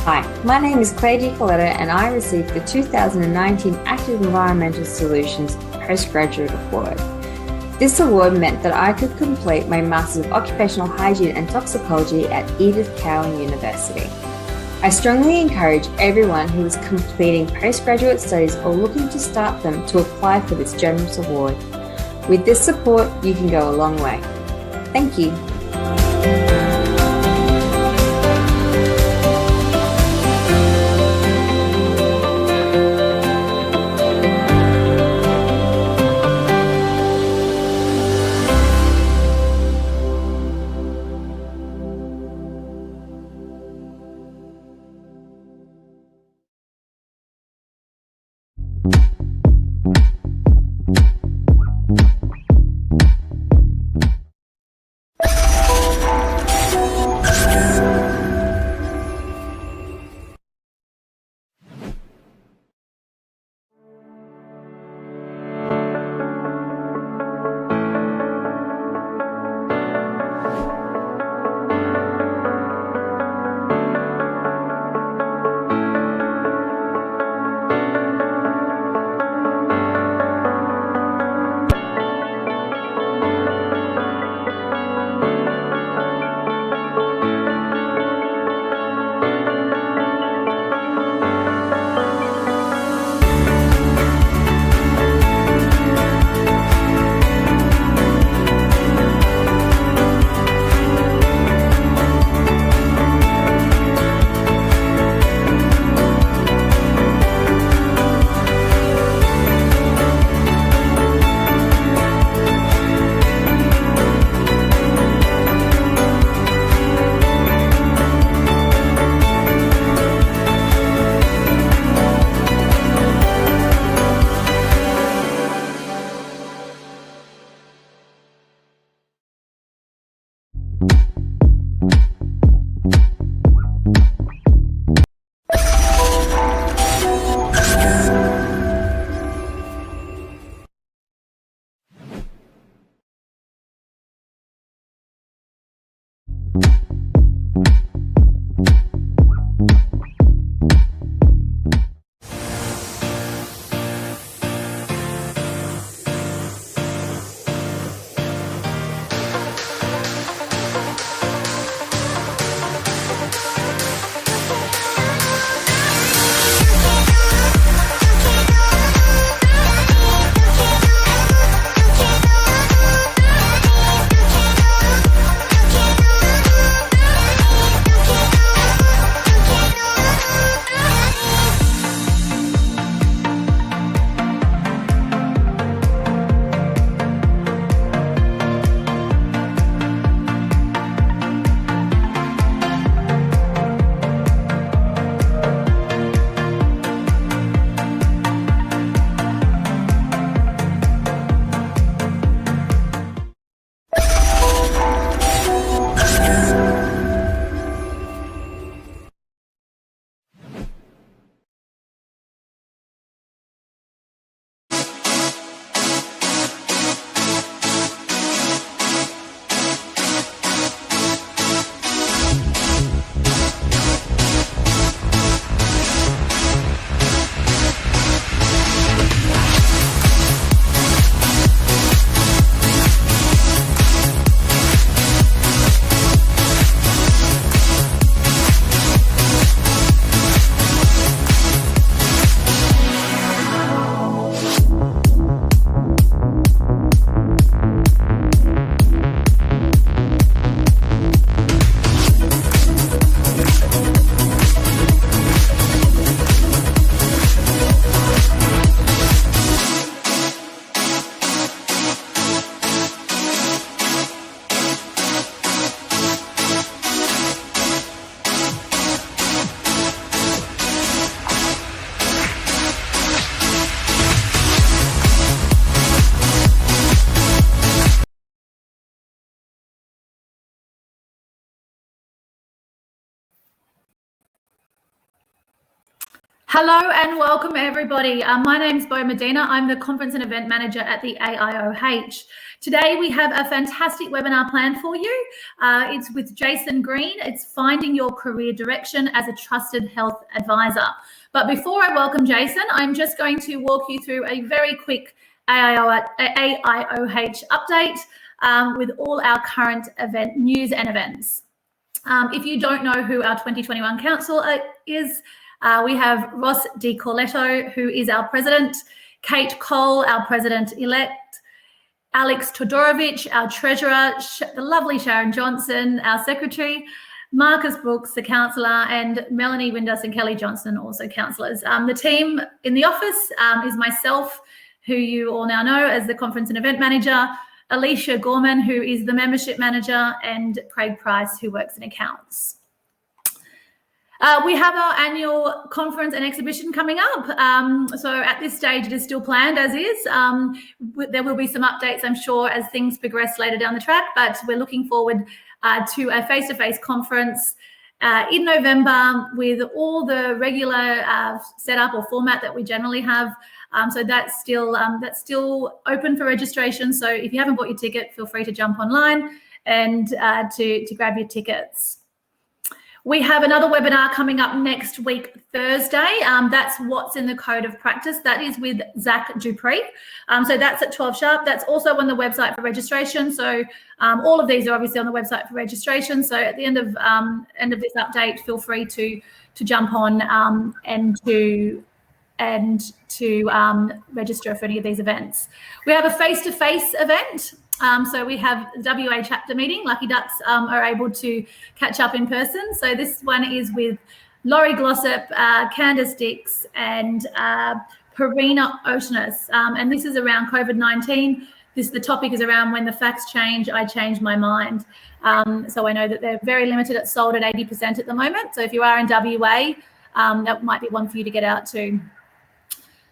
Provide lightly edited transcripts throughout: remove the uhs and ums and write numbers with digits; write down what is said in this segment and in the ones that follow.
Hi, my name is Claire DiColetto and I received the 2019 Active Environmental Solutions Postgraduate Award. This award meant that I could complete my Masters of Occupational Hygiene and Toxicology at Edith Cowan University. I strongly encourage everyone who is completing postgraduate studies or looking to start them to apply for this generous award. With this support, you can go a long way. Thank you. Hello and welcome everybody. My name is Bo Medina. I'm the Conference and Event Manager at the AIOH. Today we have a fantastic webinar planned for you. It's with Jason Green. It's Finding Your Career Direction as a Trusted Health Advisor. But before I welcome Jason, I'm just going to walk you through a very quick AIOH update with all our current event news and events. If you don't know who our 2021 Council is, we have Ross Di Corletto, who is our president, Kate Cole, our president-elect, Alex Todorovic, our treasurer, the lovely Sharon Johnson, our secretary, Marcus Brooks, the councillor, and Melanie Windass and Kelly Johnson, also councillors. The team in the office is myself, who you all now know as the conference and event manager, Alicia Gorman, who is the membership manager, and Craig Price, who works in accounts. We have our annual conference and exhibition coming up. So at this stage, it is still planned as is. There will be some updates, I'm sure, as things progress later down the track, but we're looking forward to a face-to-face conference in November with all the regular setup or format that we generally have. So that's still open for registration. So if you haven't bought your ticket, feel free to jump online and to grab your tickets. We have another webinar coming up next week, Thursday. That's What's in the Code of Practice. That is with Zach Dupree. So that's at 12 sharp. That's also on the website for registration. So all of these are obviously on the website for registration. So at the end of this update, feel free to jump on and to register for any of these events. We have a face-to-face event. So we have the WA chapter meeting. Lucky Ducks are able to catch up in person. So this one is with Laurie Glossop, Candace Dix, and Parina Oceanus. And this is around COVID-19. The topic is around when the facts change, I change my mind. So I know that they're very limited. It's sold at 80% at the moment. So if you are in WA, that might be one for you to get out to.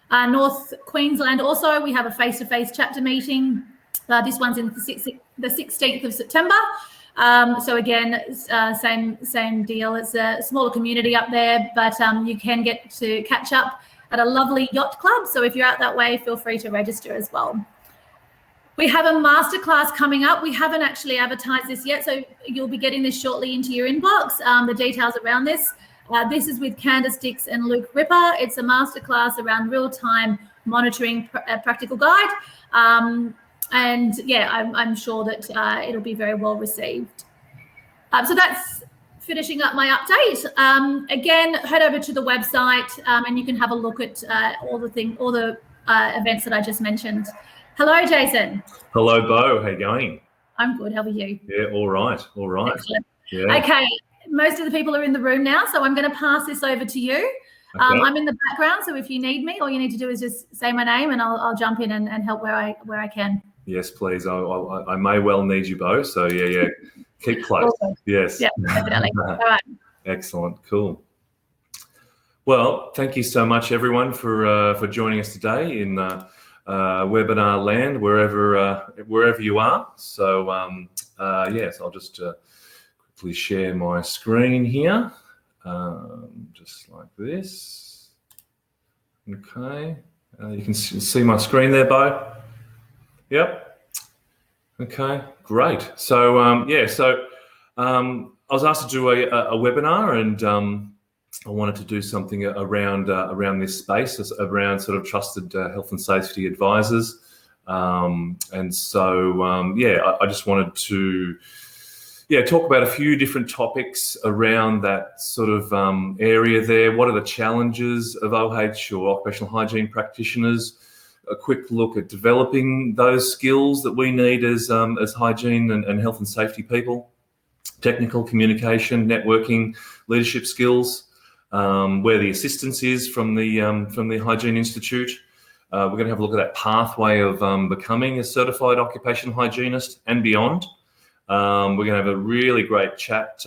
North Queensland also, we have a face-to-face chapter meeting. This one's in the 16th of September. So again, same deal. It's a smaller community up there, but you can get to catch up at a lovely yacht club. So if you're out that way, feel free to register as well. We have a masterclass coming up. We haven't actually advertised this yet, so you'll be getting this shortly into your inbox, the details around this. This is with Candace Dix and Luke Ripper. It's a masterclass around real-time monitoring practical guide. And yeah, I'm sure that it'll be very well received. So that's finishing up my update. Again, head over to the website and you can have a look at all the events that I just mentioned. Hello, Jason. Hello, Bo. How you going? I'm good. How are you? Yeah, all right. Excellent. Yeah. Okay, most of the people are in the room now, so I'm going to pass this over to you. Okay. I'm in the background, so if you need me, all you need to do is just say my name and I'll jump in and help where I can. Yes, please. I may well need you both. So yeah. Keep close. Awesome. Yes. Yeah, definitely. All right. Excellent. Cool. Well, thank you so much, everyone, for joining us today in webinar land, wherever you are. So yes, I'll just quickly share my screen here, just like this. Okay. You can see my screen there, Bo. Yep. Okay, great. So I was asked to do a webinar, and I wanted to do something around this space, around sort of trusted health and safety advisors. And so I just wanted to talk about a few different topics around that sort of area there. What are the challenges of OH or occupational hygiene practitioners? A quick look at developing those skills that we need as hygiene and health and safety people, technical communication, networking, leadership skills, where the assistance is from the Hygiene Institute. We're going to have a look at that pathway of becoming a certified occupational hygienist and beyond. We're going to have a really great chat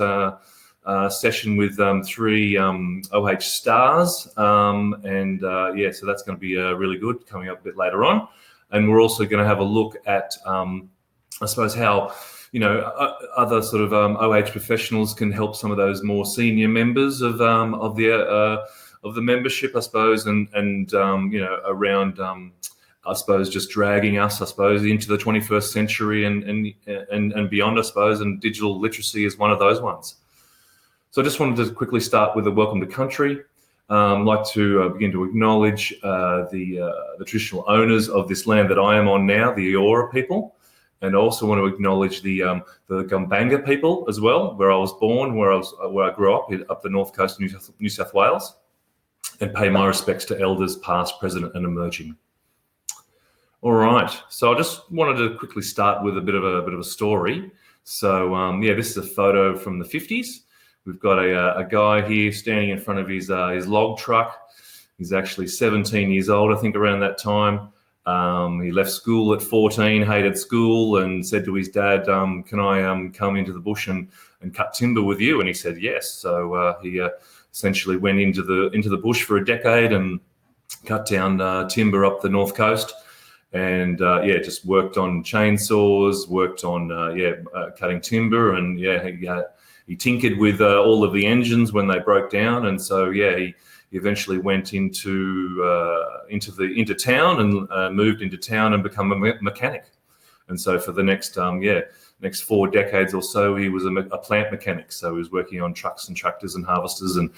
session with 3 OH stars, so that's going to be really good, coming up a bit later on. And we're also going to have a look at I suppose how other sort of OH professionals can help some of those more senior members of the the membership, I suppose, and around I suppose just dragging us, I suppose, into the 21st century and beyond, I suppose, and digital literacy is one of those ones. So I just wanted to quickly start with a welcome to country. I'd like to begin to acknowledge the traditional owners of this land that I am on now, the Eora people, and I also want to acknowledge the Gumbaynggirr people as well, where I was born, where I grew up the north coast of New South Wales, and pay my respects to elders past, present, and emerging. All right, so I just wanted to quickly start with a bit of a story. So this is a photo from the 50s. We've got a guy here standing in front of his log truck. He's actually 17 years old, I think, around that time. He left school at 14, hated school, and said to his dad, "Can I come into the bush and cut timber with you?" And he said yes. So he essentially went into the bush for a decade and cut down timber up the north coast. And just worked on chainsaws, worked on cutting timber, and he tinkered with all of the engines when they broke down. And so he eventually went into town and moved into town and become a mechanic. And so for the next 4 decades or so, he was a plant mechanic. So he was working on trucks and tractors and harvesters and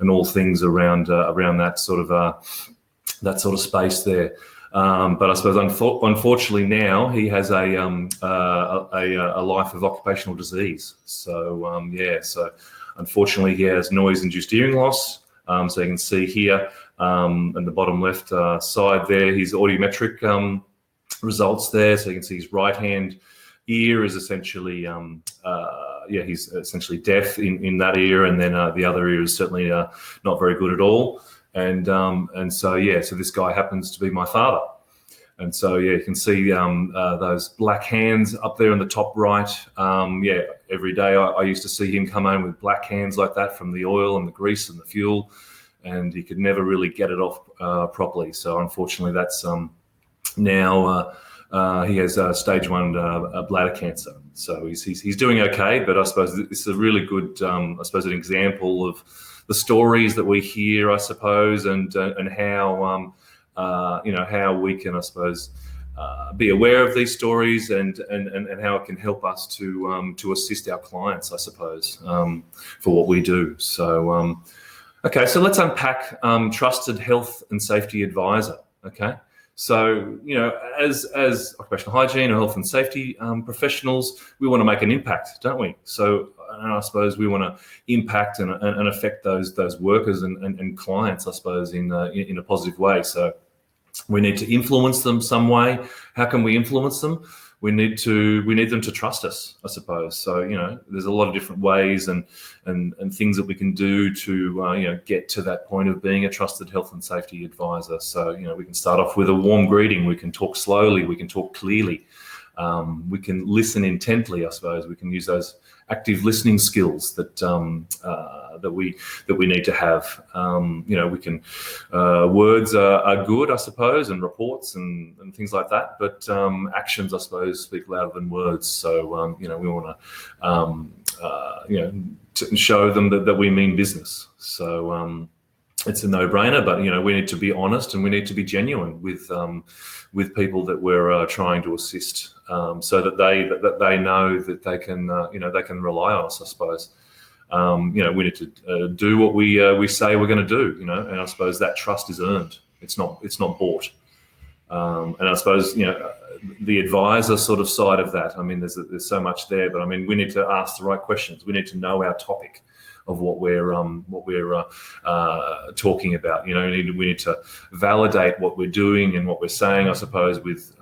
all things around that sort of space there. But I suppose unfortunately now he has a life of occupational disease. So so unfortunately he has noise-induced hearing loss. So you can see here in the bottom left side there his audiometric results there. So you can see his right hand ear is essentially he's essentially deaf in that ear, and then the other ear is certainly not very good at all. And so this guy happens to be my father. And so, you can see those black hands up there in the top right. Every day I used to see him come home with black hands like that from the oil and the grease and the fuel, and he could never really get it off properly. So unfortunately, that's now he has stage 1 bladder cancer. So he's doing okay, but I suppose it's a really good, an example of the stories that we hear, I suppose, and how how we can, I suppose, be aware of these stories and how it can help us to assist our clients, I suppose, for what we do. So okay, so let's unpack trusted health and safety advisor. Okay, so as occupational hygiene or health and safety professionals, we want to make an impact, don't we? So. And I suppose we want to impact and affect those workers and clients, I suppose, in a positive way. So we need to influence them some way. How can we influence them? We need them to trust us, I suppose. So there's a lot of different ways and things that we can do to get to that point of being a trusted health and safety advisor. So we can start off with a warm greeting. We can talk slowly. We can talk clearly. We can listen intently, I suppose. We can use those active listening skills that we need to have. We can words are good, I suppose, and reports and things like that. But actions, I suppose, speak louder than words. So we want to show them that we mean business. So it's a no-brainer, but we need to be honest and we need to be genuine with people that we're trying to assist, so that they know that they can rely on us, I suppose. We need to do what we say we're going to do, and I suppose that trust is earned. It's not bought. And I suppose the advisor sort of side of that. I mean, there's so much there, but I mean, we need to ask the right questions. We need to know our topic of what we're talking about. We need to validate what we're doing and what we're saying, I suppose, with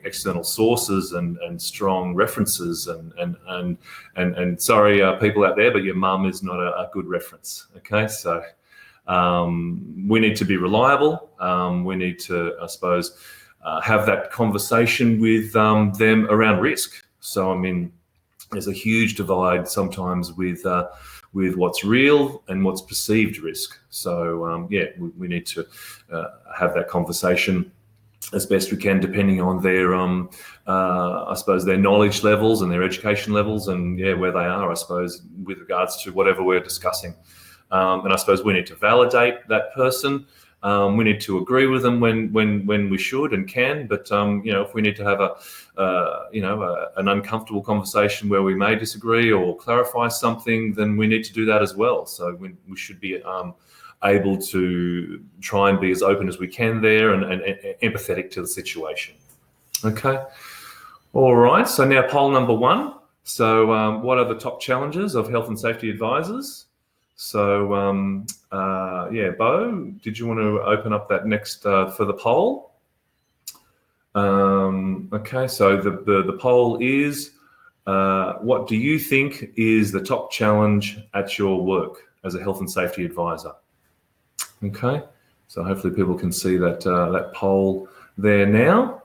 external sources and strong references. And sorry, people out there, but your mum is not a good reference. Okay, so we need to be reliable. We need to, I suppose, have that conversation with them around risk. So, I mean, there's a huge divide sometimes with what's real and what's perceived risk. So we need to have that conversation as best we can, depending on their I suppose their knowledge levels and their education levels, and where they are, I suppose, with regards to whatever we're discussing. and I suppose we need to validate that person. We need to agree with them when we should and can, but if we need to have an uncomfortable conversation where we may disagree or clarify something, then we need to do that as well. So we should be able to try and be as open as we can there and empathetic to the situation. Okay. All right. So now poll number 1. So what are the top challenges of health and safety advisors? So, Bo, did you want to open up that next for the poll? Okay, so the poll is, what do you think is the top challenge at your work as a health and safety advisor? Okay, so hopefully people can see that that poll there now.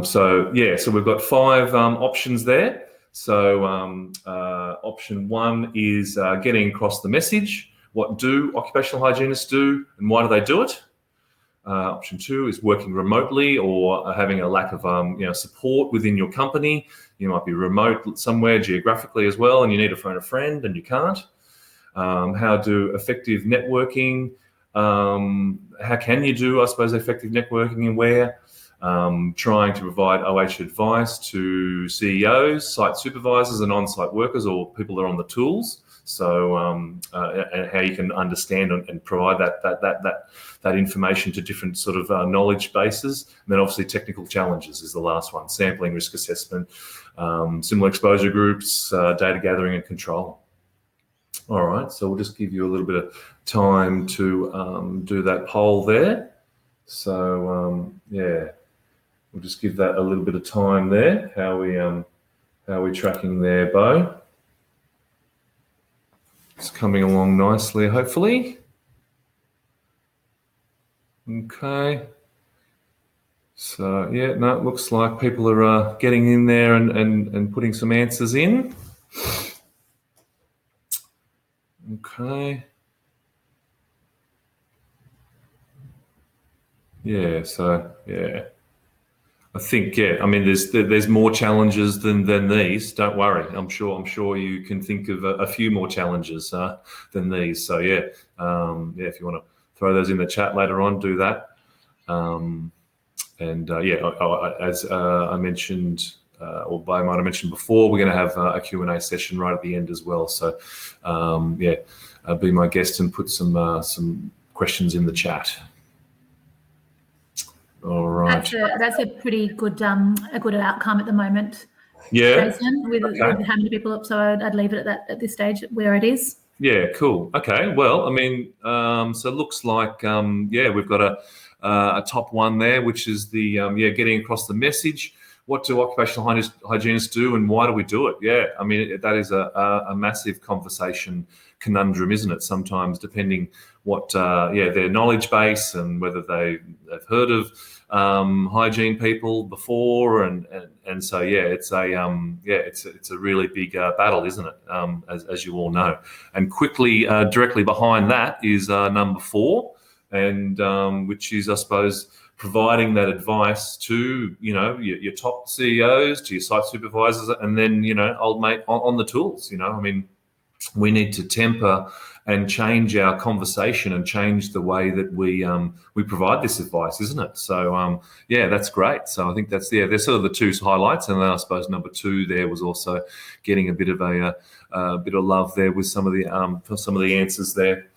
So we've got 5 options there. So option 1 is getting across the message. What do occupational hygienists do and why do they do it? Option 2 is working remotely or having a lack of support within your company. You might be remote somewhere geographically as well and you need to phone a friend and you can't. How do effective networking, how can you do, I suppose, effective networking and where? Trying to provide OH advice to CEOs, site supervisors and on-site workers or people that are on the tools. So and how you can understand and provide that information to different sort of knowledge bases. And then obviously technical challenges is the last one, sampling, risk assessment, similar exposure groups, data gathering and control. All right, so we'll just give you a little bit of time to do that poll there. So we'll just give that a little bit of time there. How are we tracking there, Bo? It's coming along nicely, hopefully. Okay. So it looks like people are getting in there and putting some answers in. Okay. I think, I mean, there's more challenges than these. Don't worry. I'm sure you can think of a few more challenges than these. So if you want to throw those in the chat later on, do that. As I mentioned, or Bo might have mentioned before, we're going to have a Q&A session right at the end as well. So be my guest and put some questions in the chat. All right. That's a pretty good outcome at the moment. Yeah. Jason, with how many people up, so I'd leave it at that at this stage where it is. Yeah, cool. Okay. Well, I mean, so it looks like we've got a top one there, which is the getting across the message. What do occupational hygienists do, and why do we do it? Yeah, I mean that is a massive conversation conundrum, isn't it? Sometimes, depending what their knowledge base and whether they've heard of hygiene people before, and so it's a really big battle, isn't it? As you all know, and quickly directly behind that is number 4, and which is, I suppose, providing that advice to your top CEOs, to your site supervisors, and then old mate on the tools. I mean, we need to temper and change our conversation and change the way that we provide this advice, isn't it? So that's great. So I think that's there's sort of the 2 highlights, and then I suppose number 2 there was also getting a bit of a bit of love there with some of the answers there.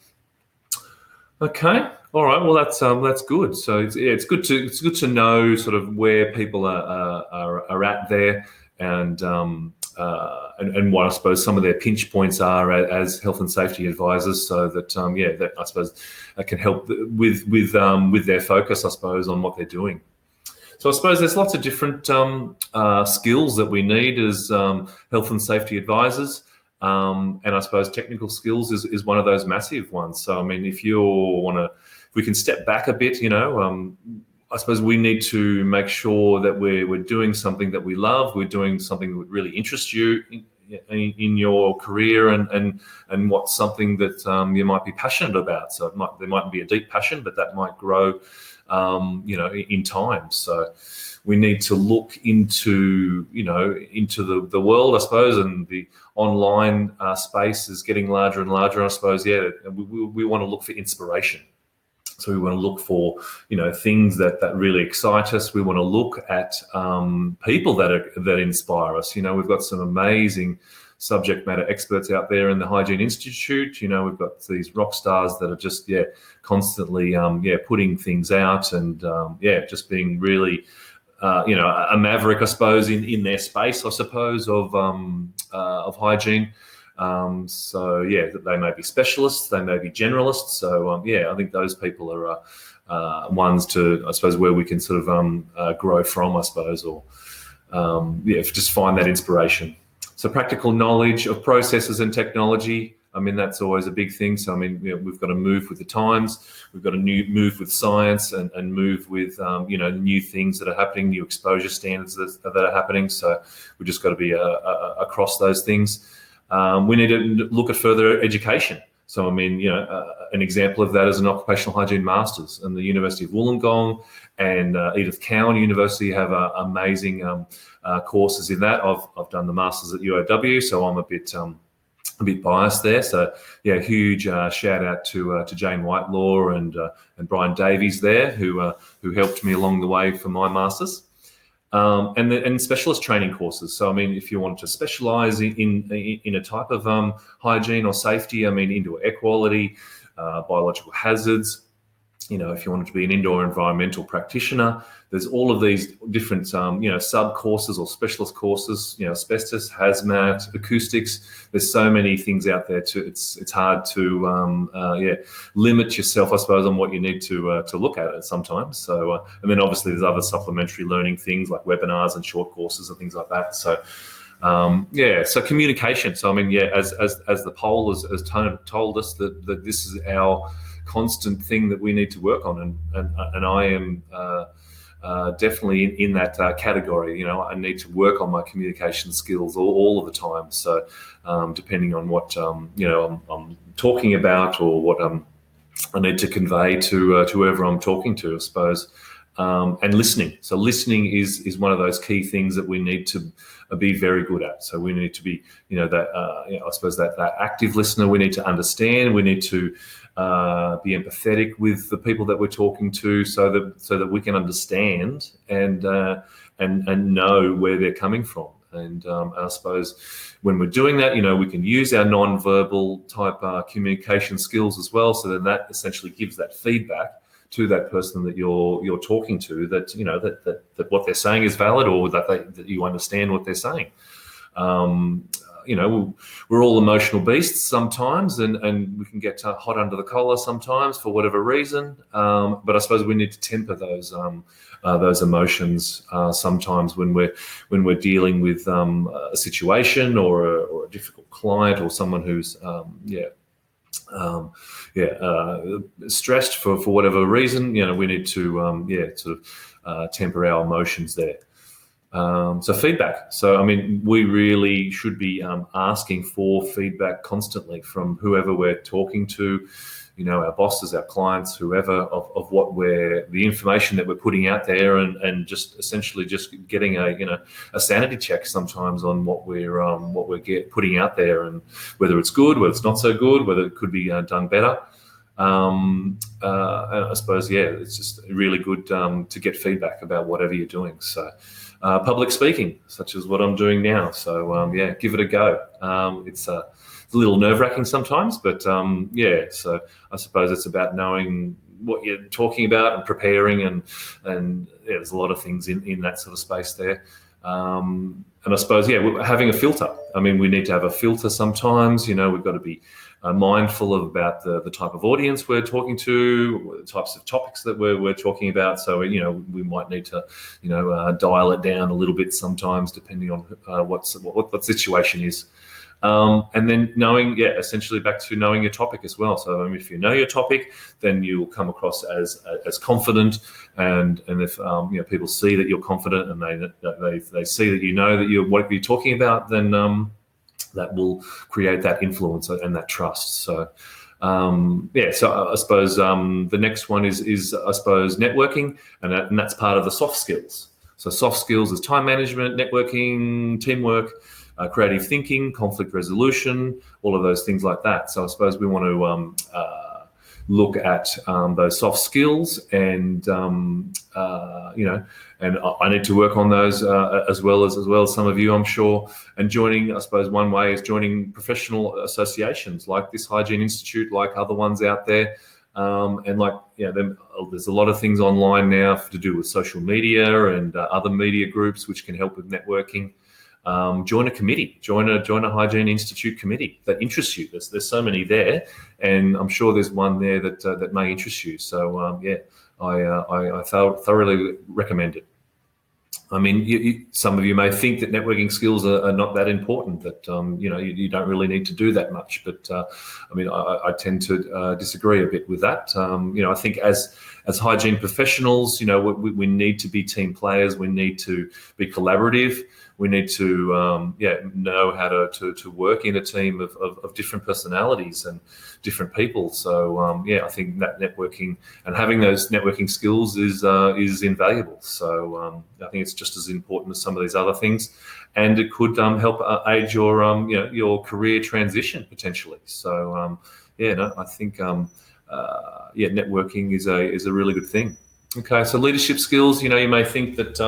Okay. All right. Well, that's good. So it's good to know sort of where people are at there, and what I suppose some of their pinch points are as health and safety advisors, so that that I suppose can help with their focus, I suppose, on what they're doing. So I suppose there's lots of different skills that we need as health and safety advisors. And I suppose technical skills is one of those massive ones. So I mean, if we can step back a bit, I suppose we need to make sure that we're doing something that we love. We're doing something that would really interest you, in your career and what's something that you might be passionate about. So there might be a deep passion, but that might grow, in time. So we need to look into the world, I suppose, and the online space is getting larger and larger. I suppose, we want to look for inspiration. So we want to look for, things that really excite us. We want to look at people that inspire us. We've got some amazing subject matter experts out there in the Hygiene Institute. We've got these rock stars that are just, constantly, putting things out and, just being really, a maverick, I suppose, in their space, I suppose, of hygiene. They may be specialists, they may be generalists. So, I think those people are ones to, I suppose, where we can sort of grow from, I suppose, or just find that inspiration. So practical knowledge of processes and technology, that's always a big thing. So, we've got to move with the times. We've got to move with science and move with, new things that are happening, new exposure standards that are happening. So we've just got to be across those things. We need to look at further education. So, an example of that is an occupational hygiene masters, and the University of Wollongong and Edith Cowan University have amazing courses in that. I've done the masters at UOW, so I'm a bit biased there. So, huge shout out to Jane Whitelaw and Brian Davies there, who helped me along the way for my masters. And specialist training courses. So, if you want to specialise in a type of hygiene or safety, into air quality, biological hazards, if you wanted to be an indoor environmental practitioner, there's all of these different, sub courses or specialist courses, asbestos, hazmat, acoustics. There's so many things out there it's hard to, limit yourself, I suppose, on what you need to look at it sometimes. So, and then obviously there's other supplementary learning things like webinars and short courses and things like that. So, so communication. So, as the poll has told us that this is our constant thing that we need to work on, and I am definitely in that category. I need to work on my communication skills all of the time. So depending on what I'm talking about or what I need to convey to whoever I'm talking to, I suppose. And listening. So listening is one of those key things that we need to be very good at. So we need to be, I suppose that active listener. We need to understand. We need to be empathetic with the people that we're talking to, so that we can understand and know where they're coming from. And I suppose when we're doing that, we can use our non-verbal type communication skills as well. So that essentially gives that feedback to that person that you're talking to, that that what they're saying is valid, or that you understand what they're saying. We're all emotional beasts sometimes, and we can get hot under the collar sometimes for whatever reason. But I suppose we need to temper those emotions sometimes when we're dealing with a situation or a difficult client or someone who's stressed for whatever reason. We need to temper our emotions there. So feedback. So we really should be asking for feedback constantly from whoever we're talking to, our bosses, our clients, whoever, of what the information that we're putting out there, and just essentially just getting a sanity check sometimes on what we're putting out there, and whether it's good, whether it's not so good, whether it could be done better. And I suppose, it's just really good to get feedback about whatever you're doing. So public speaking, such as what I'm doing now. So give it a go. It's a little nerve-wracking sometimes, but so I suppose it's about knowing what you're talking about and preparing, and there's a lot of things in that sort of space there. And I suppose, having a filter. We need to have a filter sometimes. We've got to be mindful about the type of audience we're talking to, the types of topics that we're talking about. So, we might need to, dial it down a little bit sometimes, depending on what the situation is. And then knowing, essentially back to knowing your topic as well. So if you know your topic, then you'll come across as confident, and if people see that you're confident, and they see that that what you're talking about, then that will create that influence and that trust. So so I suppose the next one is I suppose networking, and that's part of the soft skills. So soft skills is time management, networking, teamwork, creative thinking, conflict resolution, all of those things like that. So I suppose we want to look at those soft skills, and and I need to work on those as well as some of you, I'm sure. And joining, I suppose, one way is joining professional associations like this Hygiene Institute, like other ones out there, and there's a lot of things online now to do with social media and other media groups which can help with networking. Join a committee, join a Hygiene Institute committee that interests you. There's so many there, and I'm sure there's one there that may interest you. So I thoroughly recommend it. I mean, some of you may think that networking skills are not that important, that you don't really need to do that much. But I tend to disagree a bit with that. I think as hygiene professionals, we need to be team players. We need to be collaborative. We need to know how to work in a team of different personalities and different people. So I think that networking and having those networking skills is invaluable. So I think it's just as important as some of these other things, and it could help aid your career transition potentially. So I think networking is a really good thing. Okay, so leadership skills. You may think that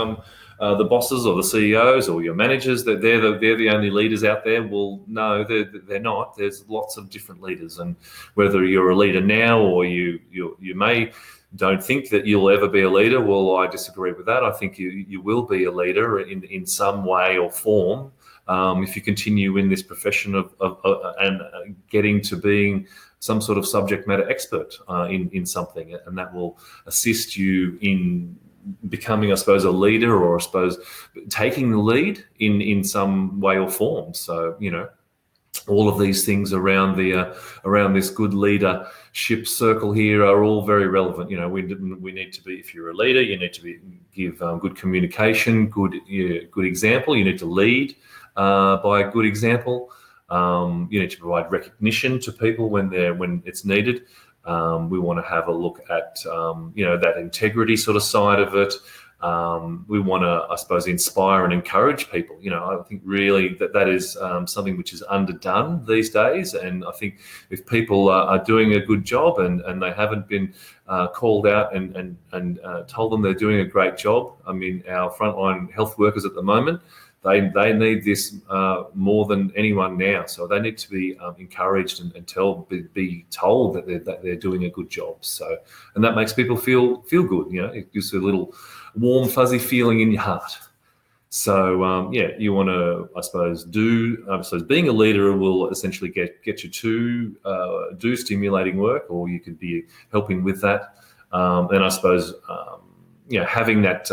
the bosses or the CEOs or your managers, that they're the only leaders out there. Well, no, they're not. There's lots of different leaders, and whether you're a leader now or you may don't think that you'll ever be a leader, well, I disagree with that. I think you will be a leader in some way or form if you continue in this profession of getting to being some sort of subject matter expert in something, and that will assist you in becoming, I suppose, a leader, or I suppose taking the lead in some way or form. So all of these things around this good leadership circle here are all very relevant. We need to be, if you're a leader, you need to give good communication, good example. You need to lead by a good example. You need to provide recognition to people when it's needed. We want to have a look at that integrity sort of side of it. We want to, I suppose, inspire and encourage people. I think really that is something which is underdone these days. And I think if people are doing a good job and they haven't been called out and told them they're doing a great job, I mean, our frontline health workers at the moment, they need this more than anyone now. So they need to be encouraged and be told that they're doing a good job. So, and that makes people feel good. It gives a little warm, fuzzy feeling in your heart. So you want to, I suppose, being a leader will essentially get you to do stimulating work, or you could be helping with that. And I suppose having that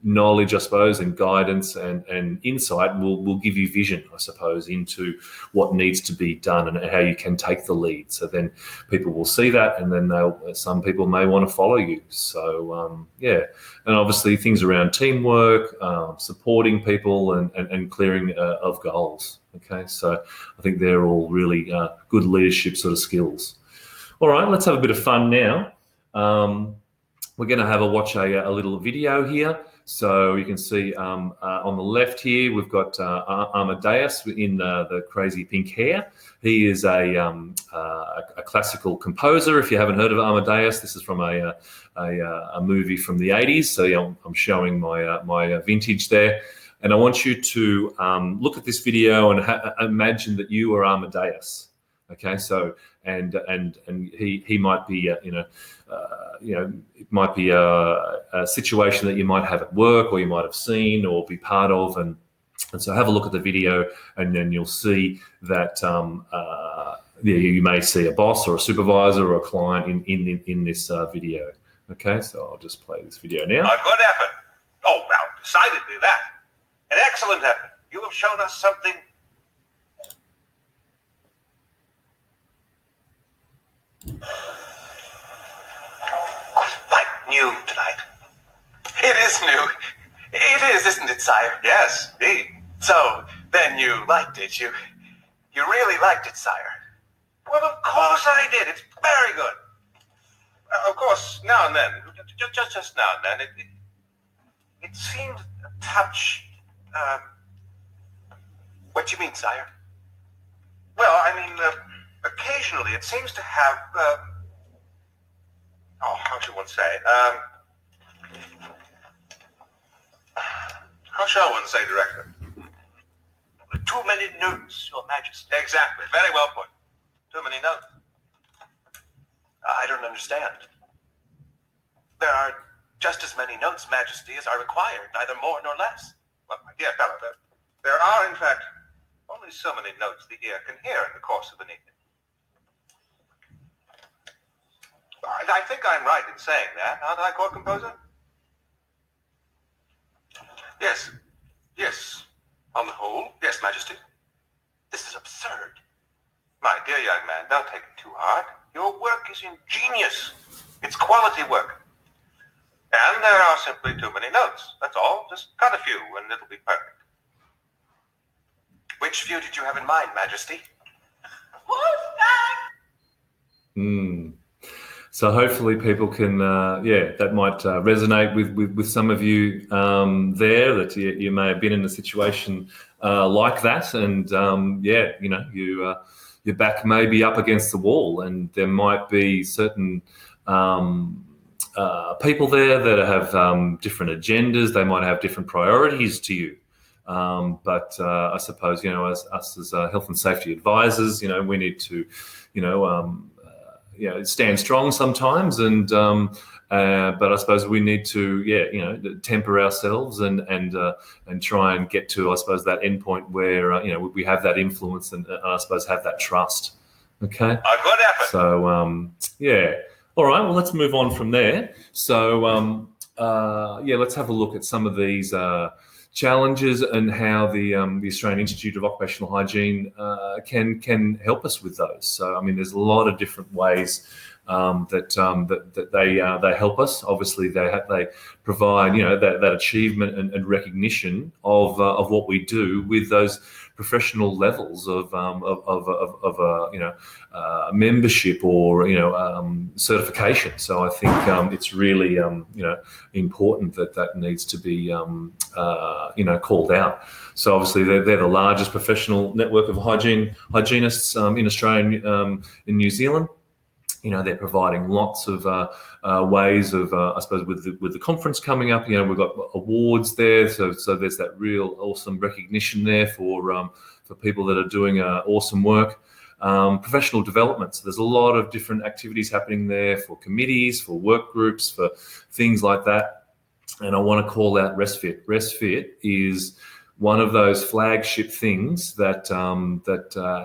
knowledge, I suppose, and guidance and insight will give you vision, I suppose, into what needs to be done and how you can take the lead. So then people will see that, and then some people may want to follow you. So and obviously things around teamwork, supporting people, and clearing of goals. Okay, so I think they're all really good leadership sort of skills. All right, let's have a bit of fun now. We're going to watch a little video here. So you can see on the left here, we've got Amadeus in the crazy pink hair. He is a classical composer. If you haven't heard of Amadeus, this is from a movie from the 80s. So I'm showing my vintage there. And I want you to look at this video and imagine that you are Amadeus. Okay, so and he might be it might be a situation that you might have at work, or you might have seen or be part of, and so have a look at the video, and then you'll see that you may see a boss or a supervisor or a client in this video. Okay, so I'll just play this video now. A good effort. Oh, well, decidedly that. An excellent effort. You have shown us something quite new tonight. It is new. It is, isn't it, sire? Yes, indeed. So, then you liked it. You You really liked it, sire. Well, of course I did. It's very good. Of course, now and then, just now and then, it seemed a touch. What do you mean, sire? Well, I mean, occasionally it seems to have. How should one say? How shall one say, Director? Too many notes, Your Majesty. Exactly. Very well put. Too many notes. I don't understand. There are just as many notes, Majesty, as are required, neither more nor less. Well, my dear fellow, there are, in fact, only so many notes the ear can hear in the course of an evening. I think I'm right in saying that, aren't I, court composer? Yes. Yes. On the whole, yes, Majesty. This is absurd. My dear young man, don't take it too hard. Your work is ingenious. It's quality work. And there are simply too many notes. That's all. Just cut a few and it'll be perfect. Which view did you have in mind, Majesty? So hopefully people can, that might resonate with some of you there, that you may have been in a situation like that, and your back may be up against the wall, and there might be certain people there that have different agendas. They might have different priorities to you. But I suppose, as us as health and safety advisors, we need to, stand strong sometimes, and but I suppose we need to, temper ourselves and try and get to, I suppose, that end point where we have that influence and I suppose have that trust. Okay. A good effort. So all right. Well, let's move on from there. So let's have a look at some of these challenges and how the Australian Institute of Occupational Hygiene can help us with those. So, I mean, there's a lot of different ways that they help us. Obviously, they provide that achievement and recognition of what we do with those professional levels of membership or certification. So I think it's really important that needs to be called out. So obviously they're the largest professional network of hygienists in Australia, in New Zealand. They're providing lots of ways of, I suppose, with the conference coming up. We've got awards there, so there's that real awesome recognition there for people that are doing awesome work. Professional development. So there's a lot of different activities happening there for committees, for work groups, for things like that. And I want to call out ResFit. ResFit is one of those flagship things that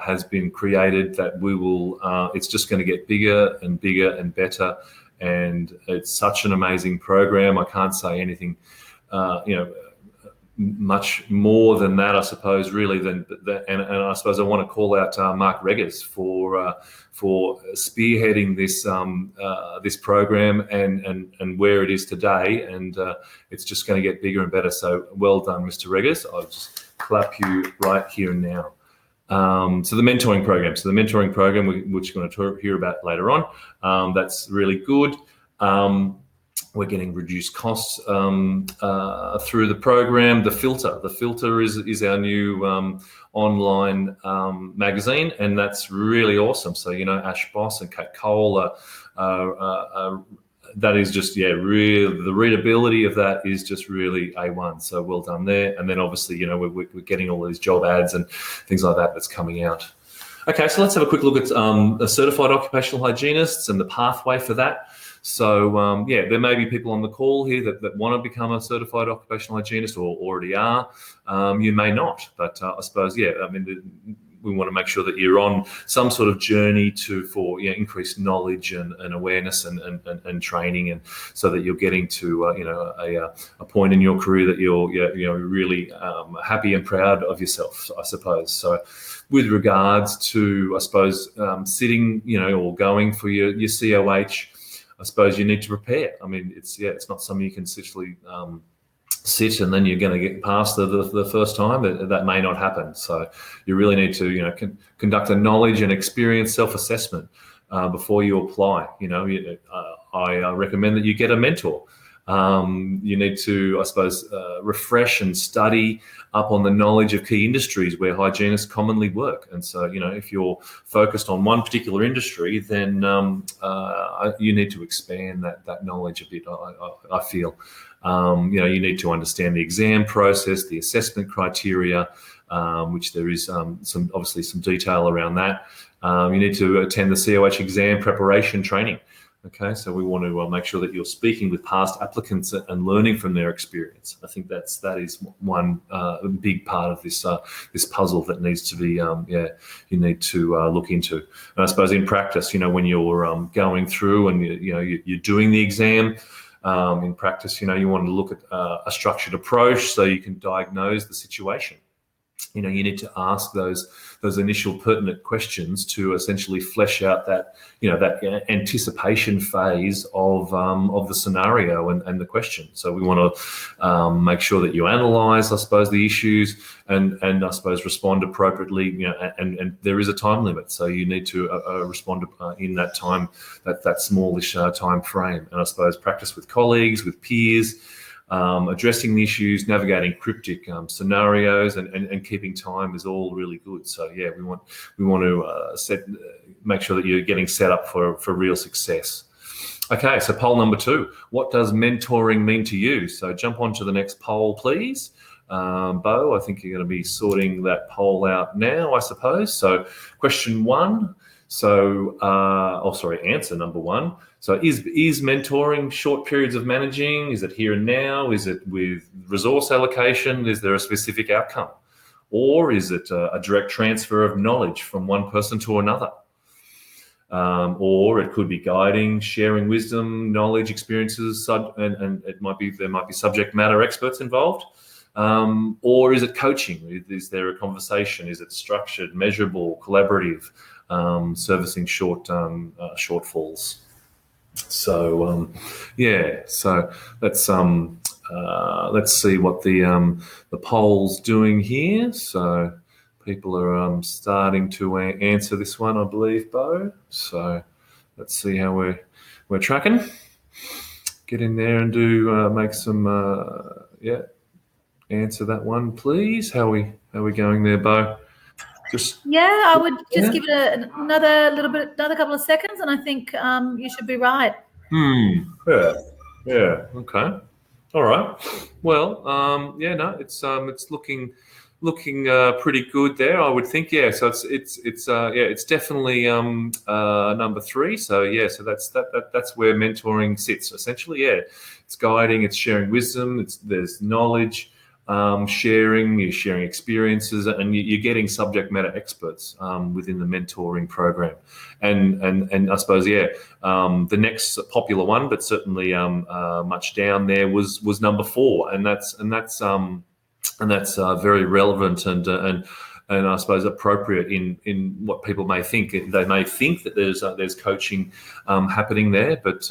has been created that we will. It's just going to get bigger and bigger and better, and it's such an amazing program. I can't say anything, much more than that, I suppose. Really, and I suppose I want to call out Mark Reggers for spearheading this program and where it is today, and it's just going to get bigger and better. So well done, Mr. Reggers. I'll just clap you right here and now. So the mentoring program. So the mentoring program, which we're going to hear about later on, that's really good. We're getting reduced costs through the program. The Filter is our new online magazine, and that's really awesome. So Ash Boss and Kate Cole that is just real. The readability of that is just really A1. So well done there. And then obviously we're getting all these job ads and things like that that's coming out. Okay, so let's have a quick look at certified occupational hygienists and the pathway for that. So, there may be people on the call here that want to become a certified occupational hygienist or already are. You may not, but I suppose, we want to make sure that you're on some sort of journey for increased knowledge and awareness and training, and so that you're getting to a point in your career that you're really happy and proud of yourself, I suppose. So with regards to, I suppose, sitting or going for your COH, I suppose you need to prepare. I mean, it's not something you can simply sit and then you're going to get past the first time. That may not happen. So you really need to conduct a knowledge and experience self-assessment before you apply. I recommend that you get a mentor. You need to, I suppose, refresh and study up on the knowledge of key industries where hygienists commonly work. And so, if you're focused on one particular industry, then you need to expand that knowledge a bit, I feel. You need to understand the exam process, the assessment criteria, which there is some detail around that. You need to attend the COH exam preparation training. Okay, so we want to make sure that you're speaking with past applicants and learning from their experience. I think that is one big part of this puzzle that needs to be you need to look into. And I suppose in practice, when you're going through and you're doing the exam. In practice, you want to look at a structured approach so you can diagnose the situation. You need to ask those initial pertinent questions to essentially flesh out that anticipation phase of the scenario and the question. So we want to make sure that you analyse, I suppose, the issues and I suppose respond appropriately. And there is a time limit, so you need to respond in that time, that smallish time frame. And I suppose practice with colleagues, with peers. Addressing the issues, navigating cryptic scenarios, and keeping time is all really good. So yeah, we want to make sure that you're getting set up for real success. Okay, so poll number 2. What does mentoring mean to you? So jump on to the next poll, please. Bo, I think you're going to be sorting that poll out now, I suppose. So question 1. So, answer number 1. So is mentoring short periods of managing? Is it here and now? Is it with resource allocation? Is there a specific outcome? Or is it a direct transfer of knowledge from one person to another? Or it could be guiding, sharing wisdom, knowledge, experiences, and there might be subject matter experts involved. Or is it coaching? Is there a conversation? Is it structured, measurable, collaborative, servicing shortfalls? So so let's see what the poll's doing here. So people are starting to answer this one, I believe, Bo. So let's see how we're tracking. Get in there and do make some answer that one, please. How are we going there, Bo? I would just give it another couple of seconds, and I think you should be right. Yeah. Okay. All right. Well, it's looking pretty good there, I would think. Yeah. So it's definitely number 3. So so that's where mentoring sits essentially. Yeah. It's guiding. It's sharing wisdom. There's knowledge. You're sharing experiences, and you're getting subject matter experts within the mentoring program, and I suppose the next popular one, but certainly much down there was number 4, and that's very relevant and I suppose appropriate in what people may think. They may think that there's coaching happening there, but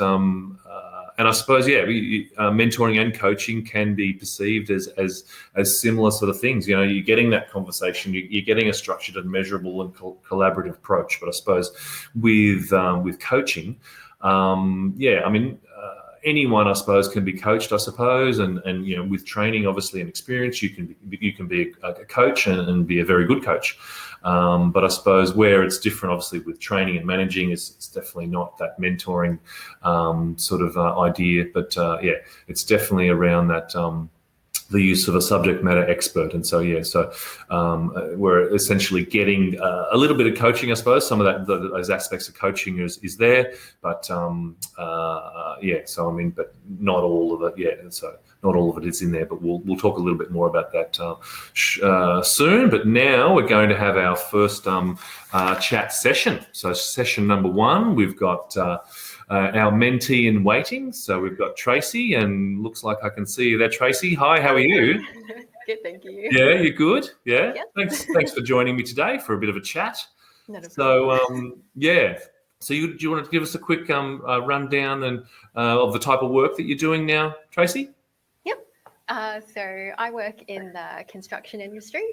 and I suppose, mentoring and coaching can be perceived as similar sort of things. You're getting that conversation, you're getting a structured and measurable and collaborative approach. But I suppose with coaching, anyone, I suppose, can be coached, I suppose, and with training, obviously, and experience, you can be a coach and be a very good coach. But I suppose where it's different, obviously, with training and managing, it's definitely not that mentoring sort of idea. But it's definitely around that the use of a subject matter expert. And so we're essentially getting a little bit of coaching, I suppose. Some of those aspects of coaching is there, but but not all of it. Yeah, so not all of it is in there, but we'll talk a little bit more about that soon. But now we're going to have our first chat session. So session number 1, we've got our mentee in waiting. So we've got Tracy, and looks like I can see you there, Tracy. Hi, how are you? Good, thank you. Yeah, you're good. Yeah. Yep. Thanks for joining me today for a bit of a chat. Not a So So do you want to give us a quick rundown of the type of work that you're doing now, Tracy? Yep. So I work in the construction industry.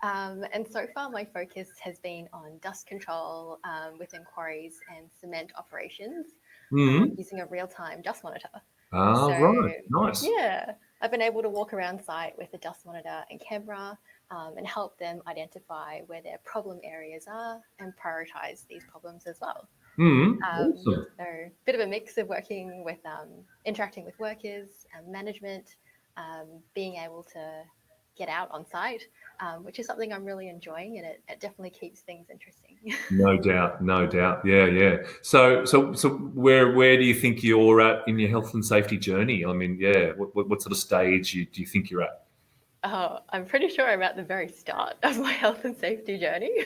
And so far, my focus has been on dust control within quarries and cement operations using a real-time dust monitor. Right. Nice. Yeah, I've been able to walk around site with a dust monitor and camera and help them identify where their problem areas are and prioritize these problems as well. Awesome. So a bit of a mix of working with, interacting with workers, management, being able to get out on site, which is something I'm really enjoying, and it definitely keeps things interesting. No doubt. Yeah. So where do you think you're at in your health and safety journey? I mean, yeah, what sort of stage do you think you're at? Oh, I'm pretty sure I'm at the very start of my health and safety journey.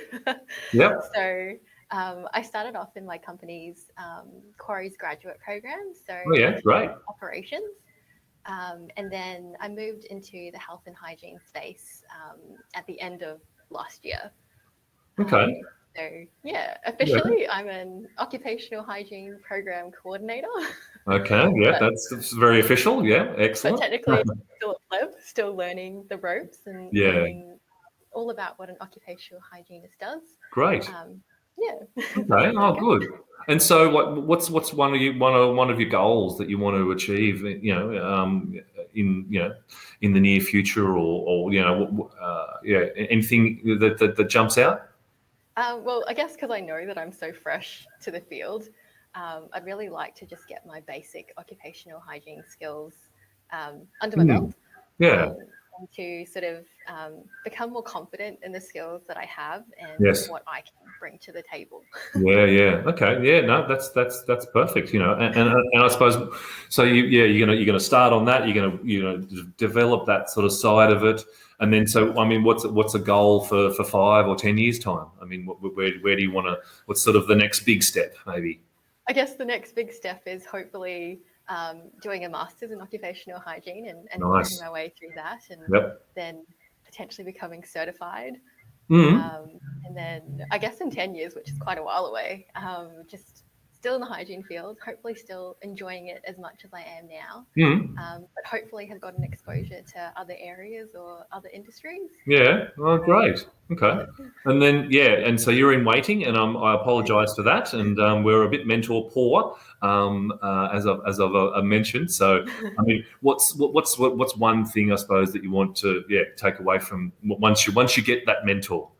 Yep. So I started off in my company's Quarries graduate program, so Great. operations. And then I moved into the health and hygiene space at the end of last year. Okay. So yeah, officially I'm an occupational hygiene program coordinator. Okay, yeah, that's very official. Yeah, excellent. But technically still at lab, still learning the ropes and learning all about what an occupational hygienist does. Great. Yeah. Okay. Oh, good. And so, what's one of your goals that you want to achieve? In the near future, or anything that jumps out. Well, I guess because I know that I'm so fresh to the field, I'd really like to just get my basic occupational hygiene skills under my belt. Yeah. And to sort of become more confident in the skills that I have and what I can bring to the table. Yeah. Okay. Yeah. No, that's perfect. And I suppose so. You're gonna start on that. You're gonna develop that sort of side of it, and then so I mean, what's a goal for 5 or 10 years time? I mean, where do you want to? What's sort of the next big step, maybe? I guess the next big step is hopefully doing a master's in occupational hygiene and working my way through that, and then potentially becoming certified. And then I guess in 10 years, which is quite a while away, just still in the hygiene field, hopefully still enjoying it as much as I am now, but hopefully have gotten exposure to other areas or other industries. Yeah, oh, great. Okay. And then, and so you're in waiting, and I apologise for that, and we're a bit mentor poor, as I've mentioned. So, I mean, what's one thing I suppose that you want to take away from once you get that mentor?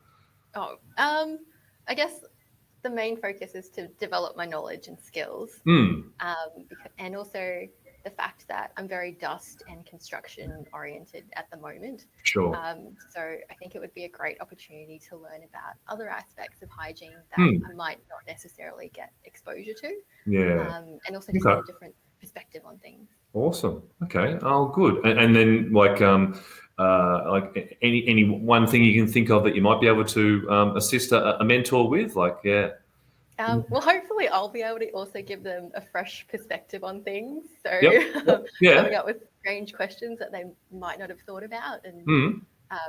Oh, I guess the main focus is to develop my knowledge and skills, and also the fact that I'm very dust and construction oriented at the moment. Sure. So I think it would be a great opportunity to learn about other aspects of hygiene that I might not necessarily get exposure to. Yeah. And also just have a different perspective on things. Awesome. Okay. Oh, good. And then like any one thing you can think of that you might be able to assist a mentor with, Well, hopefully I'll be able to also give them a fresh perspective on things. So coming up with strange questions that they might not have thought about, and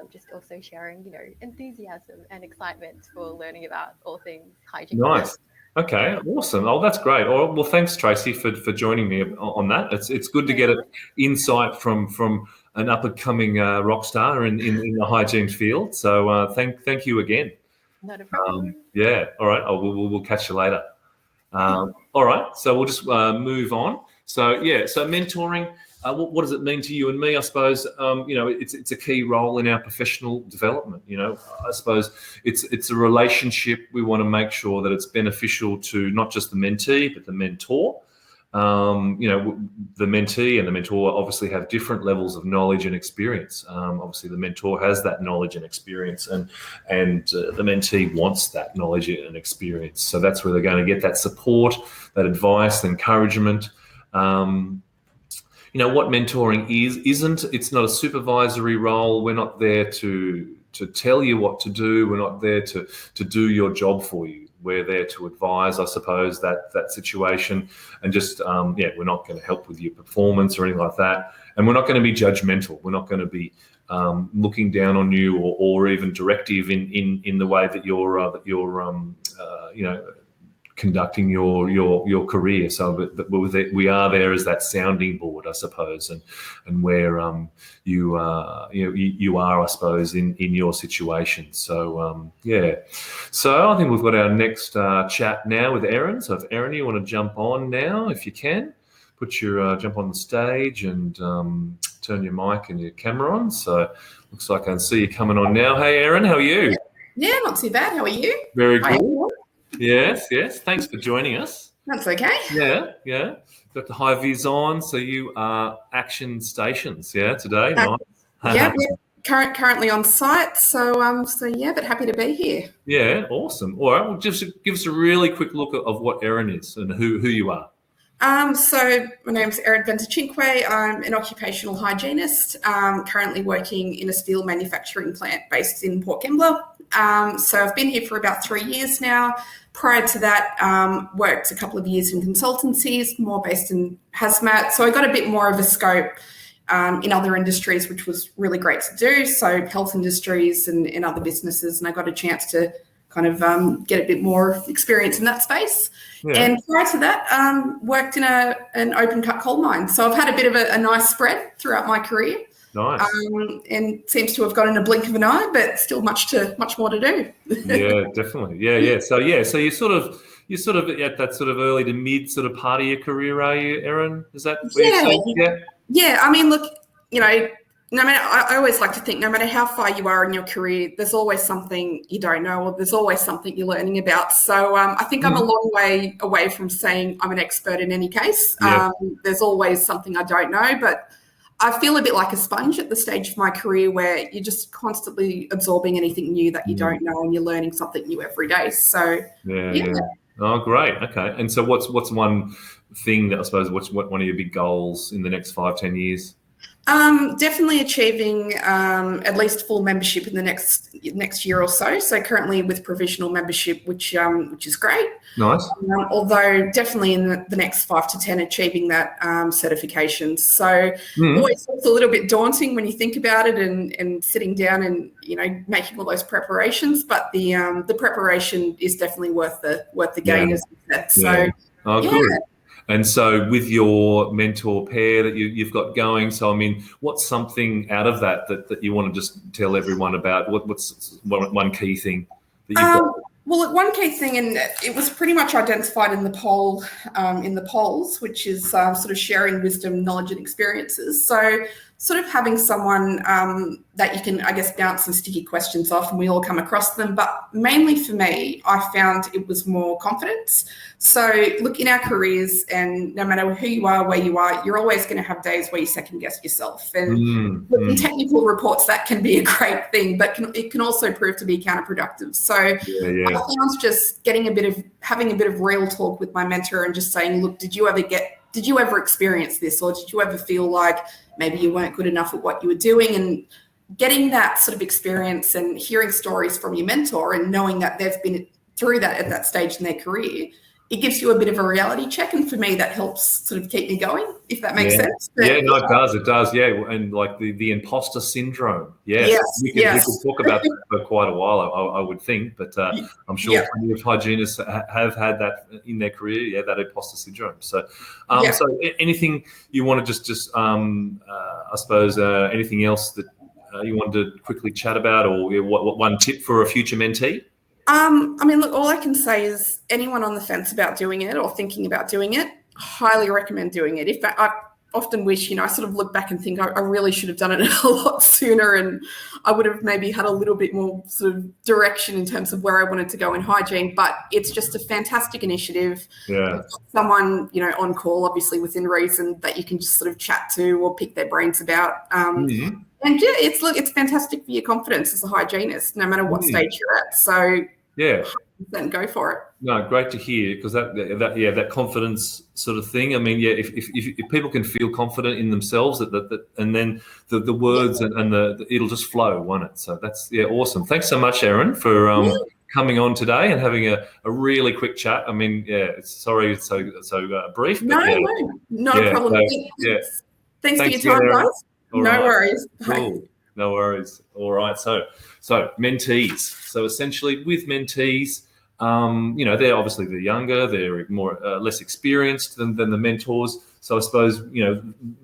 just also sharing, enthusiasm and excitement for learning about all things hygiene. Nice. Okay, awesome. Oh, that's great. Oh, well, thanks, Tracy, for joining me on that. It's good to get an insight from an up-and-coming rock star in the hygiene field. So thank you again. Not a problem. All right. We'll catch you later. All right. So we'll just move on. So mentoring. What does it mean to you and me? I suppose it's a key role in our professional development. I suppose it's a relationship. We want to make sure that it's beneficial to not just the mentee but the mentor. The mentee and the mentor obviously have different levels of knowledge and experience. Obviously, the mentor has that knowledge and experience, and the mentee wants that knowledge and experience. So that's where they're going to get that support, that advice, the encouragement. What mentoring isn't. It's not a supervisory role. We're not there to tell you what to do. We're not there to do your job for you. We're there to advise, I suppose, that situation, and just we're not going to help with your performance or anything like that. And we're not going to be judgmental. We're not going to be looking down on you or even directive in the way that you're conducting your career. So we are there as that sounding board, I suppose, and where you are, I suppose, in your situation. So so I think we've got our next chat now with Erin. So if Erin, you want to jump on now, if you can, put your jump on the stage and turn your mic and your camera on. So looks like I can see you coming on now. Hey, Erin, how are you? Yeah, not too bad. How are you? Very good. Yes. Thanks for joining us. That's okay. Yeah. Got the high vis on. So you are Action Stations, today. Nice. Yeah, we're currently on site. So but happy to be here. Yeah, awesome. All right, well, just give us a really quick look of what Erin is and who you are. So my name's Erin Ventachinque. I'm an occupational hygienist, currently working in a steel manufacturing plant based in Port Kembla. So I've been here for about 3 years now. Prior to that, worked a couple of years in consultancies, more based in hazmat. So I got a bit more of a scope in other industries, which was really great to do. So health industries and other businesses, and I got a chance to kind of get a bit more experience in that space. Yeah. And prior to that, worked in an open cut coal mine. So I've had a bit of a nice spread throughout my career. Nice. And seems to have gone in a blink of an eye, but still much more to do. Yeah, definitely. Yeah. So you're sort of at that sort of early to mid sort of part of your career, are you, Erin? Is that what you're saying? Yeah. I mean, look, no matter, I always like to think no matter how far you are in your career, there's always something you don't know, or there's always something you're learning about. So I think I'm a long way away from saying I'm an expert in any case. Yeah. There's always something I don't know, but I feel a bit like a sponge at the stage of my career where you're just constantly absorbing anything new that you don't know, and you're learning something new every day. So yeah. Oh, great. Okay. And so what's one thing that I suppose what's one of your big goals in the next 5-10 years? Definitely achieving at least full membership in the next year or so. So currently with provisional membership, which is great. Nice. Although definitely in the next 5 to 10 achieving that certification. So always it's a little bit daunting when you think about it and sitting down and making all those preparations. But the preparation is definitely worth the gain, as you said. So good. And so with your mentor pair that you've got going, so I mean, what's something out of that you want to just tell everyone about? What's one key thing that you've got? Well, one key thing, and it was pretty much identified in the poll, in the polls, which is sort of sharing wisdom, knowledge, and experiences. So sort of having someone that you can, I guess, bounce some sticky questions off, and we all come across them. But mainly for me, I found it was more confidence. So look, in our careers, and no matter who you are, where you are, you're always going to have days where you second guess yourself. And in technical reports, that can be a great thing, but it can also prove to be counterproductive. So I found just having a bit of real talk with my mentor and just saying, look, did you ever experience this, or did you ever feel like maybe you weren't good enough at what you were doing? And getting that sort of experience and hearing stories from your mentor and knowing that they've been through that at that stage in their career, it gives you a bit of a reality check. And for me, that helps sort of keep me going, if that makes sense. But, it does. Yeah. And like the imposter syndrome. Yes. We could talk about that for quite a while, I would think, but I'm sure plenty of hygienists have had that in their career. That imposter syndrome. So, so anything you want to just I suppose, anything else that you wanted to quickly chat about, or what one tip for a future mentee? I mean, look, all I can say is anyone on the fence about doing it or thinking about doing it, highly recommend doing it. In fact, I often wish, I sort of look back and think I really should have done it a lot sooner, and I would have maybe had a little bit more sort of direction in terms of where I wanted to go in hygiene. But it's just a fantastic initiative. Yeah. Someone, on call, obviously within reason, that you can just sort of chat to or pick their brains about. And it's fantastic for your confidence as a hygienist, no matter what stage you're at. So then go for it. No, great to hear, because that confidence sort of thing. I mean, if people can feel confident in themselves, that and then the words and it'll just flow, won't it? So that's awesome. Thanks so much, Erin, for coming on today and having a really quick chat. I mean, sorry it's so brief. But no problem. Thanks for your time, guys. No worries. Cool. No worries. All right. So mentees. So essentially with mentees, they're obviously younger, they're more less experienced than the mentors. So I suppose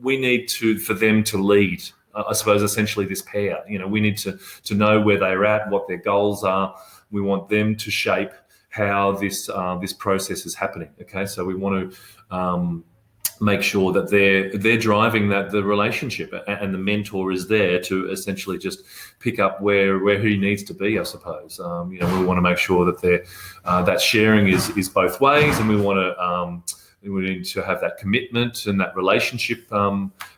we need for them to lead. I suppose essentially this pair. We need to know where they're at, what their goals are. We want them to shape how this process is happening. Okay, so we want to make sure that they're driving the relationship, and the mentor is there to essentially just pick up where he needs to be, I suppose. We want to make sure that that sharing is both ways, and we need to have that commitment and that relationship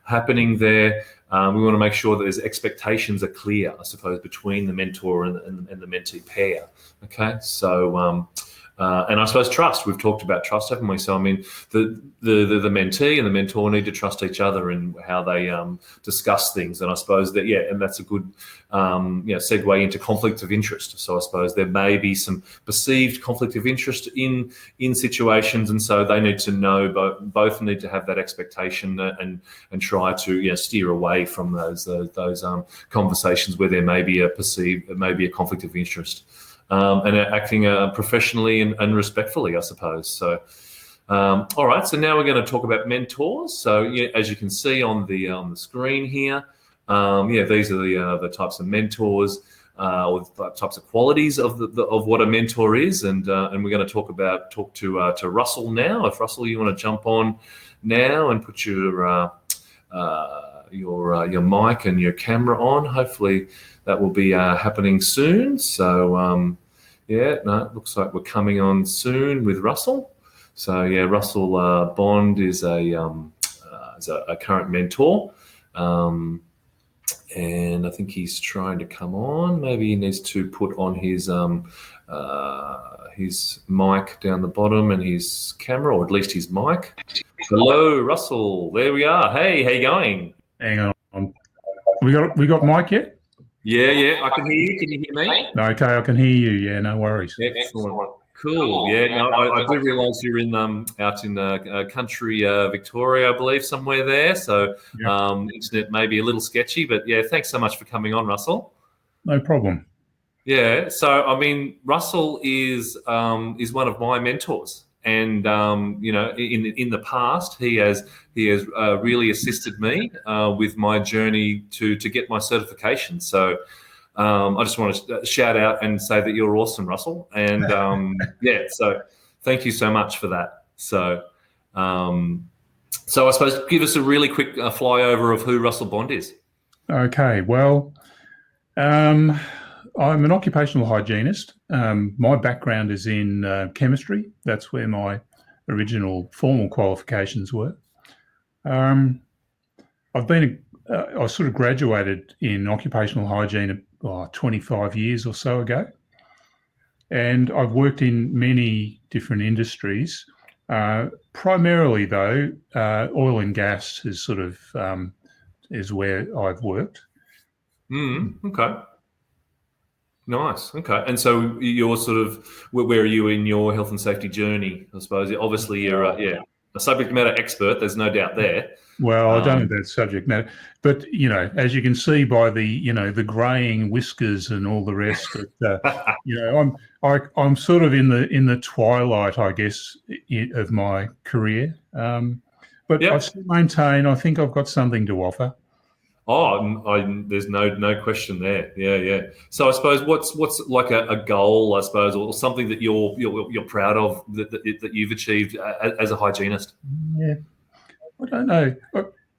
happening there. We want to make sure that there's expectations are clear, I suppose, between the mentor and the mentee pair. Okay, so and I suppose trust. We've talked about trust, haven't we? So I mean, the mentee and the mentor need to trust each other in how they discuss things. And I suppose that and that's a good segue into conflict of interest. So I suppose there may be some perceived conflict of interest in situations, and so they need to know both need to have that expectation and try to steer away from those conversations where there may be a conflict of interest. And acting professionally and respectfully, I suppose. So, all right. So now we're going to talk about mentors. So, as you can see on the screen here, these are the types of mentors or the types of qualities of what a mentor is, and we're going to talk to Russell now. If Russell, you want to jump on now and put your mic and your camera on. Hopefully that will be happening soon. So it looks like we're coming on soon with Russell. So Russell Bond is a current mentor, and I think he's trying to come on. Maybe he needs to put on his mic down the bottom and his camera, or at least his mic. Hello, Russell. There we are. Hey, how you going? Hang on. We got Mike yet? Yeah, I can hear you. Can you hear me? Okay, I can hear you. Yeah, no worries. Excellent. Cool. Yeah, no, I do realise you're in out in country Victoria, I believe, somewhere there. So internet may be a little sketchy, but thanks so much for coming on, Russell. No problem. Yeah. So I mean, Russell is one of my mentors. And in the past, he has really assisted me with my journey to get my certification. So I just want to shout out and say that you're awesome, Russell. And so thank you so much for that. So I suppose give us a really quick flyover of who Russell Bond is. Okay. Well, I'm an occupational hygienist. My background is in chemistry. That's where my original formal qualifications were. I sort of graduated in occupational hygiene 25 years or so ago. And I've worked in many different industries. Primarily, though, oil and gas is sort of is where I've worked. Okay. Nice. Okay. And so you're sort of, where are you in your health and safety journey? I suppose obviously you're a subject matter expert. There's no doubt there. Well, I don't know that subject matter, but as you can see by the the greying whiskers and all the rest, I'm sort of in the twilight, I guess, of my career. But I still maintain I think I've got something to offer. There's no question there. Yeah. So I suppose what's like a goal, I suppose, or something that you're proud of that you've achieved as a hygienist? Yeah, I don't know.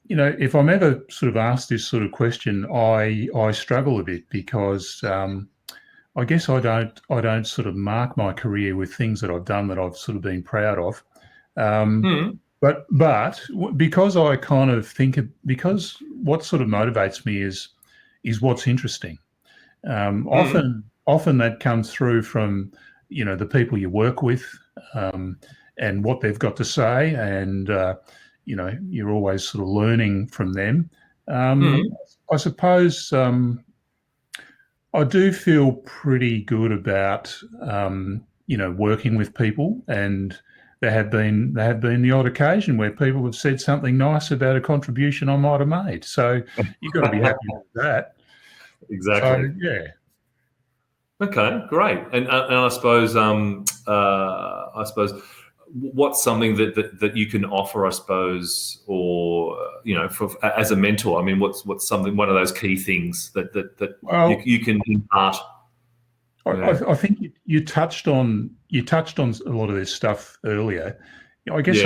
If I'm ever sort of asked this sort of question, I struggle a bit because I guess I don't sort of mark my career with things that I've done that I've sort of been proud of. But because I kind of think because what sort of motivates me is what's interesting. Often that comes through from the people you work with and what they've got to say, and you're always sort of learning from them. I suppose I do feel pretty good about working with people, and there have been the odd occasion where people have said something nice about a contribution I might have made. So you've got to be happy with that. Exactly. So, Okay, great. And I suppose what's something that you can offer, I suppose, or as a mentor? I mean, what's something, one of those key things that you can impart? I think you touched on a lot of this stuff earlier. I guess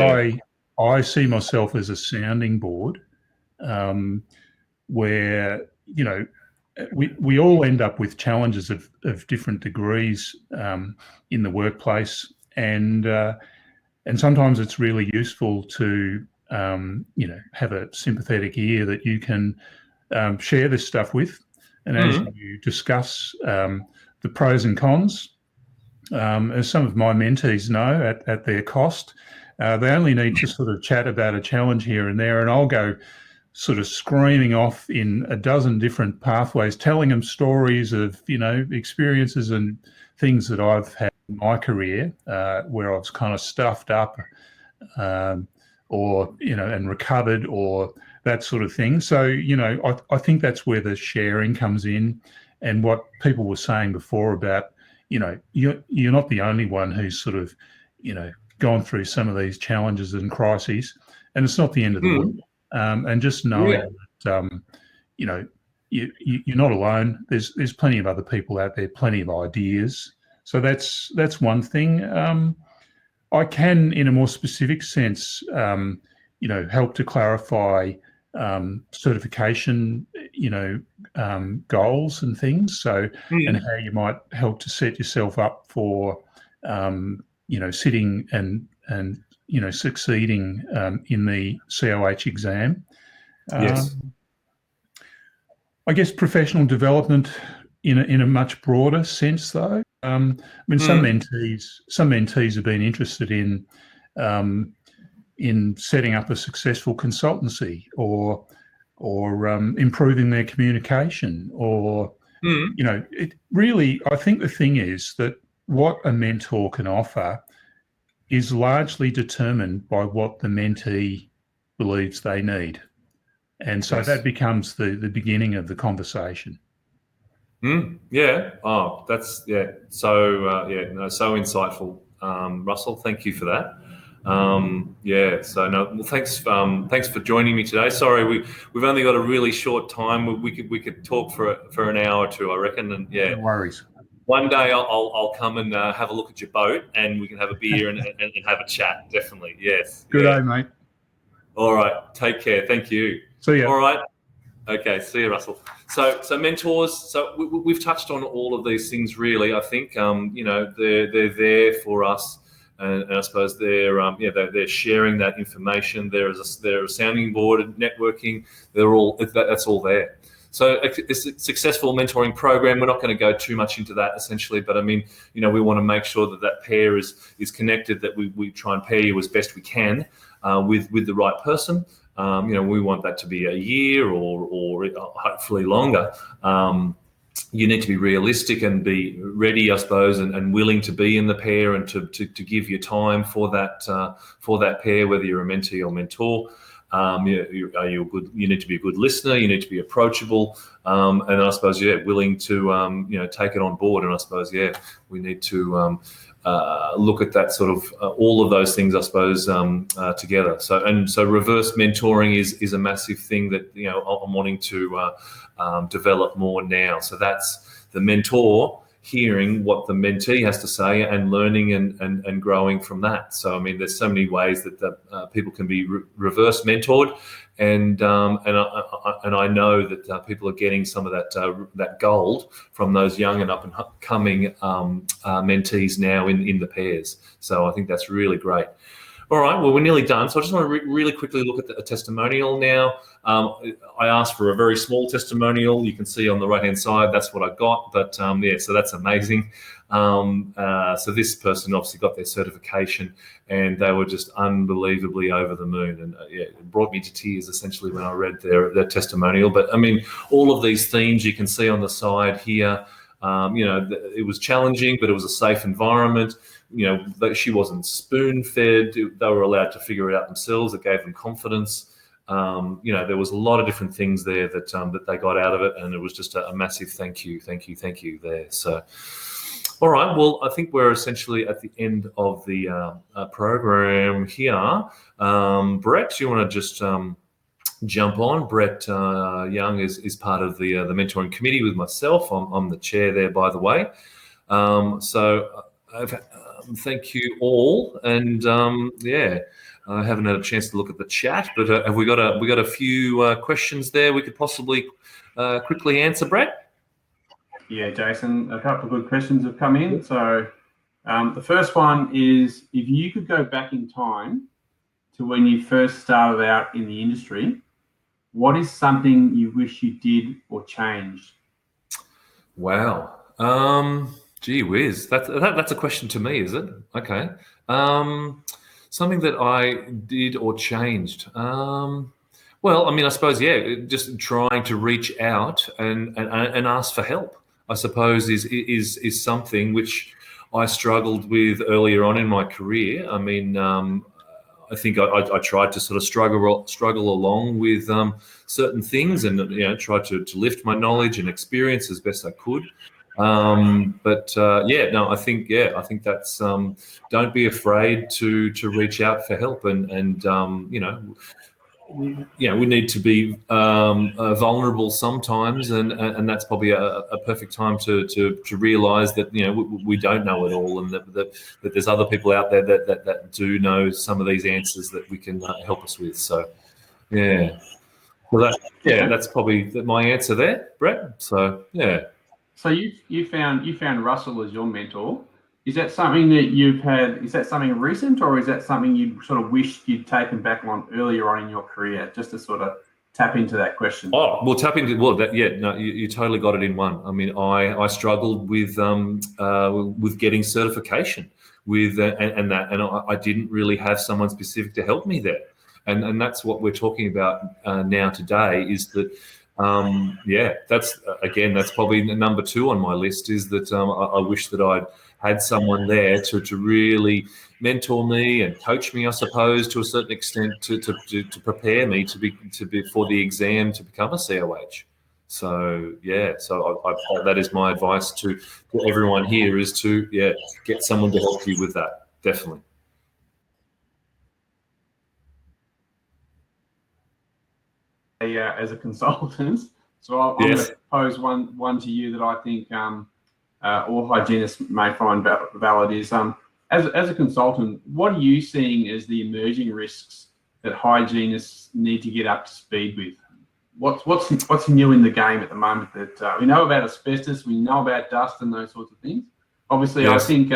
I see myself as a sounding board, where we all end up with challenges of different degrees in the workplace, and sometimes it's really useful to have a sympathetic ear that you can share this stuff with, and as you discuss the pros and cons, as some of my mentees know at their cost, they only need to sort of chat about a challenge here and there, and I'll go sort of screaming off in a dozen different pathways, telling them stories of, experiences and things that I've had in my career where I was kind of stuffed up or, and recovered or that sort of thing. So, I think that's where the sharing comes in, and what people were saying before about, you're not the only one who's sort of, gone through some of these challenges and crises, and it's not the end of the world. And just knowing that, you're not alone. There's plenty of other people out there, plenty of ideas. So that's one thing. I can, in a more specific sense, help to clarify certification, goals and things. So, and how you might help to set yourself up for, sitting and succeeding in the COH exam. Yes. I guess professional development in a much broader sense, though. Some mentees have been interested in setting up a successful consultancy or improving their communication, or it really. I think the thing is that what a mentor can offer is largely determined by what the mentee believes they need. And so that becomes the beginning of the conversation. Yeah. Oh, that's, So, so insightful, Russell. Thank you for that. Thanks for joining me today. Sorry, we've only got a really short time. We could talk for an hour or two, I reckon. And no worries. One day I'll come and have a look at your boat, and we can have a beer and have a chat. Definitely, yes. Good day, mate. All right, take care. Thank you. See ya. All right. Okay, see you, Russell. So mentors. So we've touched on all of these things, really. I think they're there for us, and I suppose they're sharing that information. They're a sounding board, networking. That's all there. So a successful mentoring program, we're not going to go too much into that essentially, but I mean, we want to make sure that pair is connected, that we try and pair you as best we can with the right person. We want that to be a year or hopefully longer. You need to be realistic and be ready, I suppose, and willing to be in the pair and to give your time for that pair, whether you're a mentee or mentor. You need to be a good listener. You need to be approachable, and I suppose willing to take it on board. And I suppose we need to look at that sort of all of those things, I suppose, together. So reverse mentoring is a massive thing that I'm wanting to develop more now. So that's the mentor hearing what the mentee has to say and learning and growing from that. So I mean, there's so many ways that people can be reverse mentored, and I know that people are getting some of that gold from those young and up and coming mentees now in the pairs. So I think that's really great. All right, well, we're nearly done. So I just want to really quickly look at a testimonial now. I asked for a very small testimonial. You can see on the right-hand side, that's what I got. But so that's amazing. So this person obviously got their certification, and they were just unbelievably over the moon. And it brought me to tears essentially when I read their testimonial. But I mean, all of these themes you can see on the side here. It was challenging, but it was a safe environment. She wasn't spoon-fed. They were allowed to figure it out themselves. It gave them confidence. there was a lot of different things there that they got out of it, and it was just a massive thank you there. So, all right, well, I think we're essentially at the end of the program here. Brett, do you want to just jump on? Brett Young is part of the mentoring committee with myself. I'm the chair there, by the way. Thank you all, and I haven't had a chance to look at the chat, but have we got a few questions there we could possibly quickly answer, Brett? Yeah, Jason, a couple of good questions have come in. So the first one is, if you could go back in time to when you first started out in the industry, what is something you wish you did or changed? Wow. Gee whiz. That's a question to me, is it? Okay. Something that I did or changed. Well, I mean, I suppose, just trying to reach out and ask for help, I suppose, is something which I struggled with earlier on in my career. I mean, I think I tried to sort of struggle along with certain things, and tried to lift my knowledge and experience as best I could. I think that's don't be afraid to reach out for help, and we need to be vulnerable sometimes, and that's probably a perfect time to realise that we don't know it all, and that there's other people out there that do know some of these answers that we can help us with. So that's probably my answer there, Brett. So yeah. So you found Russell as your mentor. Is that something that you've had? Is that something recent, or is that something you sort of wished you'd taken back on earlier on in your career, just to sort of tap into that question? Oh, well, you totally got it in one. I mean, I struggled with getting certification and I didn't really have someone specific to help me there, and that's what we're talking about now today. Is that that's probably number 2 on my list, is that I wish that I'd had someone there to really mentor me and coach me, I suppose, to a certain extent, to prepare me to be for the exam to become a COH. So that is my advice to everyone here, is to get someone to help you with that, definitely. As a consultant, so I'm going to pose one to you that I think all hygienists may find valid. Is as a consultant, what are you seeing as the emerging risks that hygienists need to get up to speed with? What's new in the game at the moment? That we know about asbestos, we know about dust and those sorts of things. Obviously, I think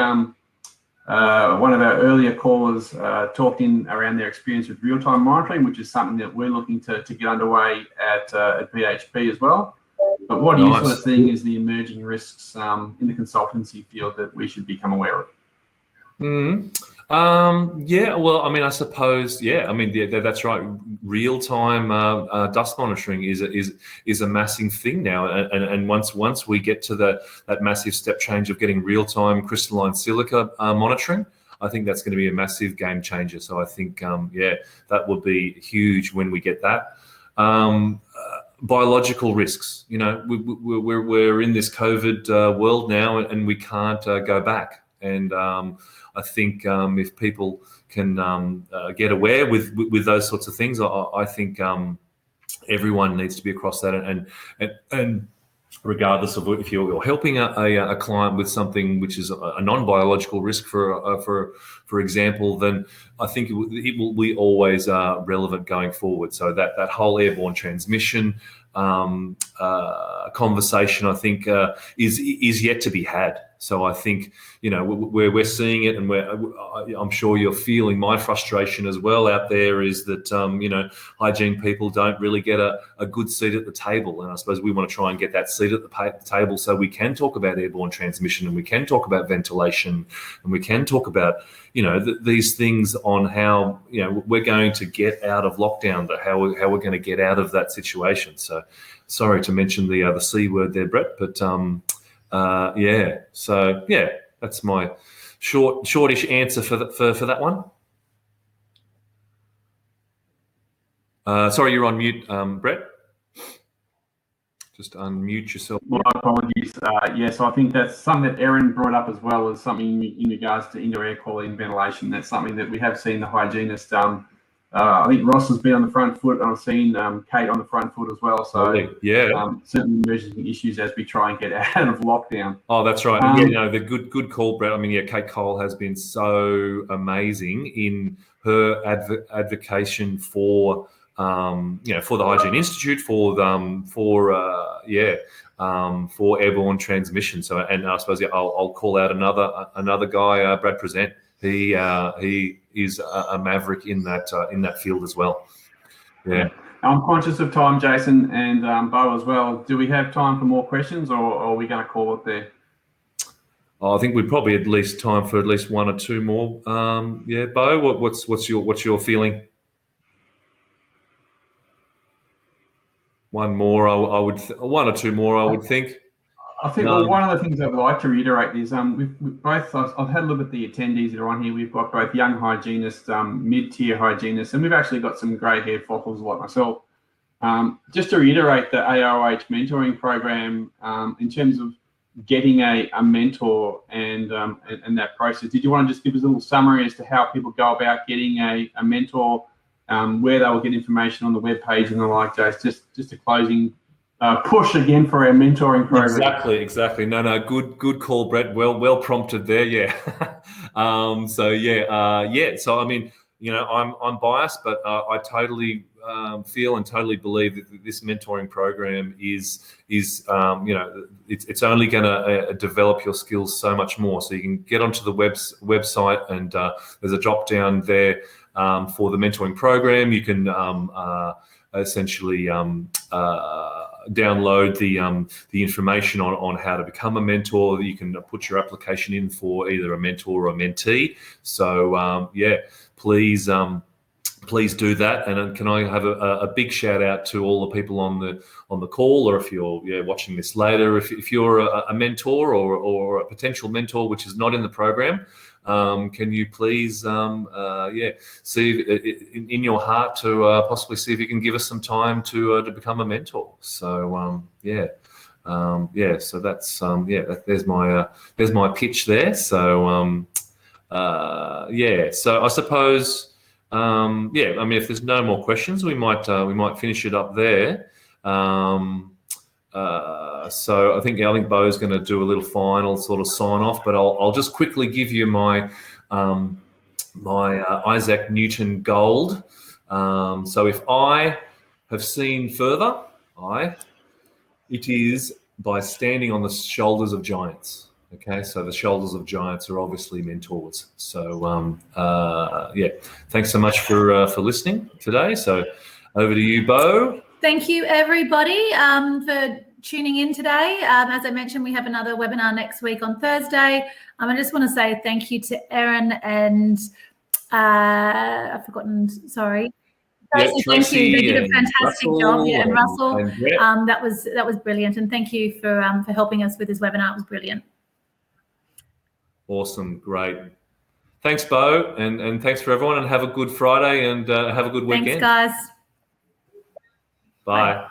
one of our earlier callers talked around their experience with real-time monitoring, which is something that we're looking to get underway at BHP as well. But what are you sort of seeing as the emerging risks in the consultancy field that we should become aware of? Well, I mean, I suppose, that's right. Real-time dust monitoring is a massive thing now, and once we get to that massive step change of getting real-time crystalline silica monitoring, I think that's going to be a massive game changer. So I think, that will be huge when we get that. Biological risks, we're in this COVID world now, and we can't go back. And I think if people can get aware with those sorts of things, I think everyone needs to be across that. And regardless of if you're helping a client with something which is a non-biological risk, for example, then I think it will be always relevant going forward. So that whole airborne transmission conversation, I think, is yet to be had. So I think, we're seeing it, and I'm sure you're feeling my frustration as well out there, is that, hygiene people don't really get a good seat at the table. And I suppose we want to try and get that seat at the table so we can talk about airborne transmission, and we can talk about ventilation, and we can talk about, these things on how, we're going to get out of lockdown, how we're going to get out of that situation. So sorry to mention the C word there, Brett, but that's my shortish answer for that one. Sorry, you're on mute, Brett. Just unmute yourself. My apologies. Yes, I think that's something that Erin brought up as well, as something in regards to indoor air quality and ventilation. That's something that we have seen the hygienist. I think Ross has been on the front foot, and I've seen Kate on the front foot as well. So certainly emerging issues as we try and get out of lockdown. Oh, that's right. The good call, Brett. I mean, Kate Cole has been so amazing in her advocation for for the Hygiene Institute, for airborne transmission. So, and I suppose I'll call out another guy, Brad Present. He is a maverick in that field as well. Yeah. I'm conscious of time, Jason, and Bo as well. Do we have time for more questions, or are we going to call it there? I think we'd probably at least time for at least one or two more. Bo, what's your feeling? One more, one or two more, I would think. I think one of the things I'd like to reiterate is we've both. I've had a look at the attendees that are on here. We've got both young hygienists, mid-tier hygienists, and we've actually got some grey-haired fossils like myself. Just to reiterate, the AOH mentoring program, in terms of getting a mentor and that process. Did you want to just give us a little summary as to how people go about getting a mentor? Where they will get information on the webpage and the like, Jace, just a closing push again for our mentoring program. Exactly. No, good call, Brett. Well prompted there. Yeah. So I mean, I'm biased, but I totally feel and totally believe that this mentoring program is it's only going to develop your skills so much more. So you can get onto the website, and there's a drop down there. For the mentoring program, you can essentially download the information on how to become a mentor. You can put your application in for either a mentor or a mentee. So please do that. And can I have a big shout out to all the people on the call, or if you're watching this later, if you're a mentor or a potential mentor which is not in the program. Can you please, see in your heart to possibly see if you can give us some time to become a mentor? So so that's there's my pitch there. So so I suppose I mean, if there's no more questions, we might finish it up there. So I think Bo's going to do a little final sort of sign off, but I'll just quickly give you my Isaac Newton gold. So if I have seen further, it is by standing on the shoulders of giants. Okay, so the shoulders of giants are obviously mentors. So thanks so much for listening today. So over to you, Bo. Thank you, everybody, for tuning in today. As I mentioned, we have another webinar next week on Thursday. I just want to say thank you to Erin and I've forgotten. Sorry. Tracy, thank you. They did a fantastic job. And Russell. That was brilliant. And thank you for helping us with this webinar. It was brilliant. Awesome, great. Thanks, Bo, and thanks for everyone. And have a good Friday and have a good weekend. Thanks, guys. Bye.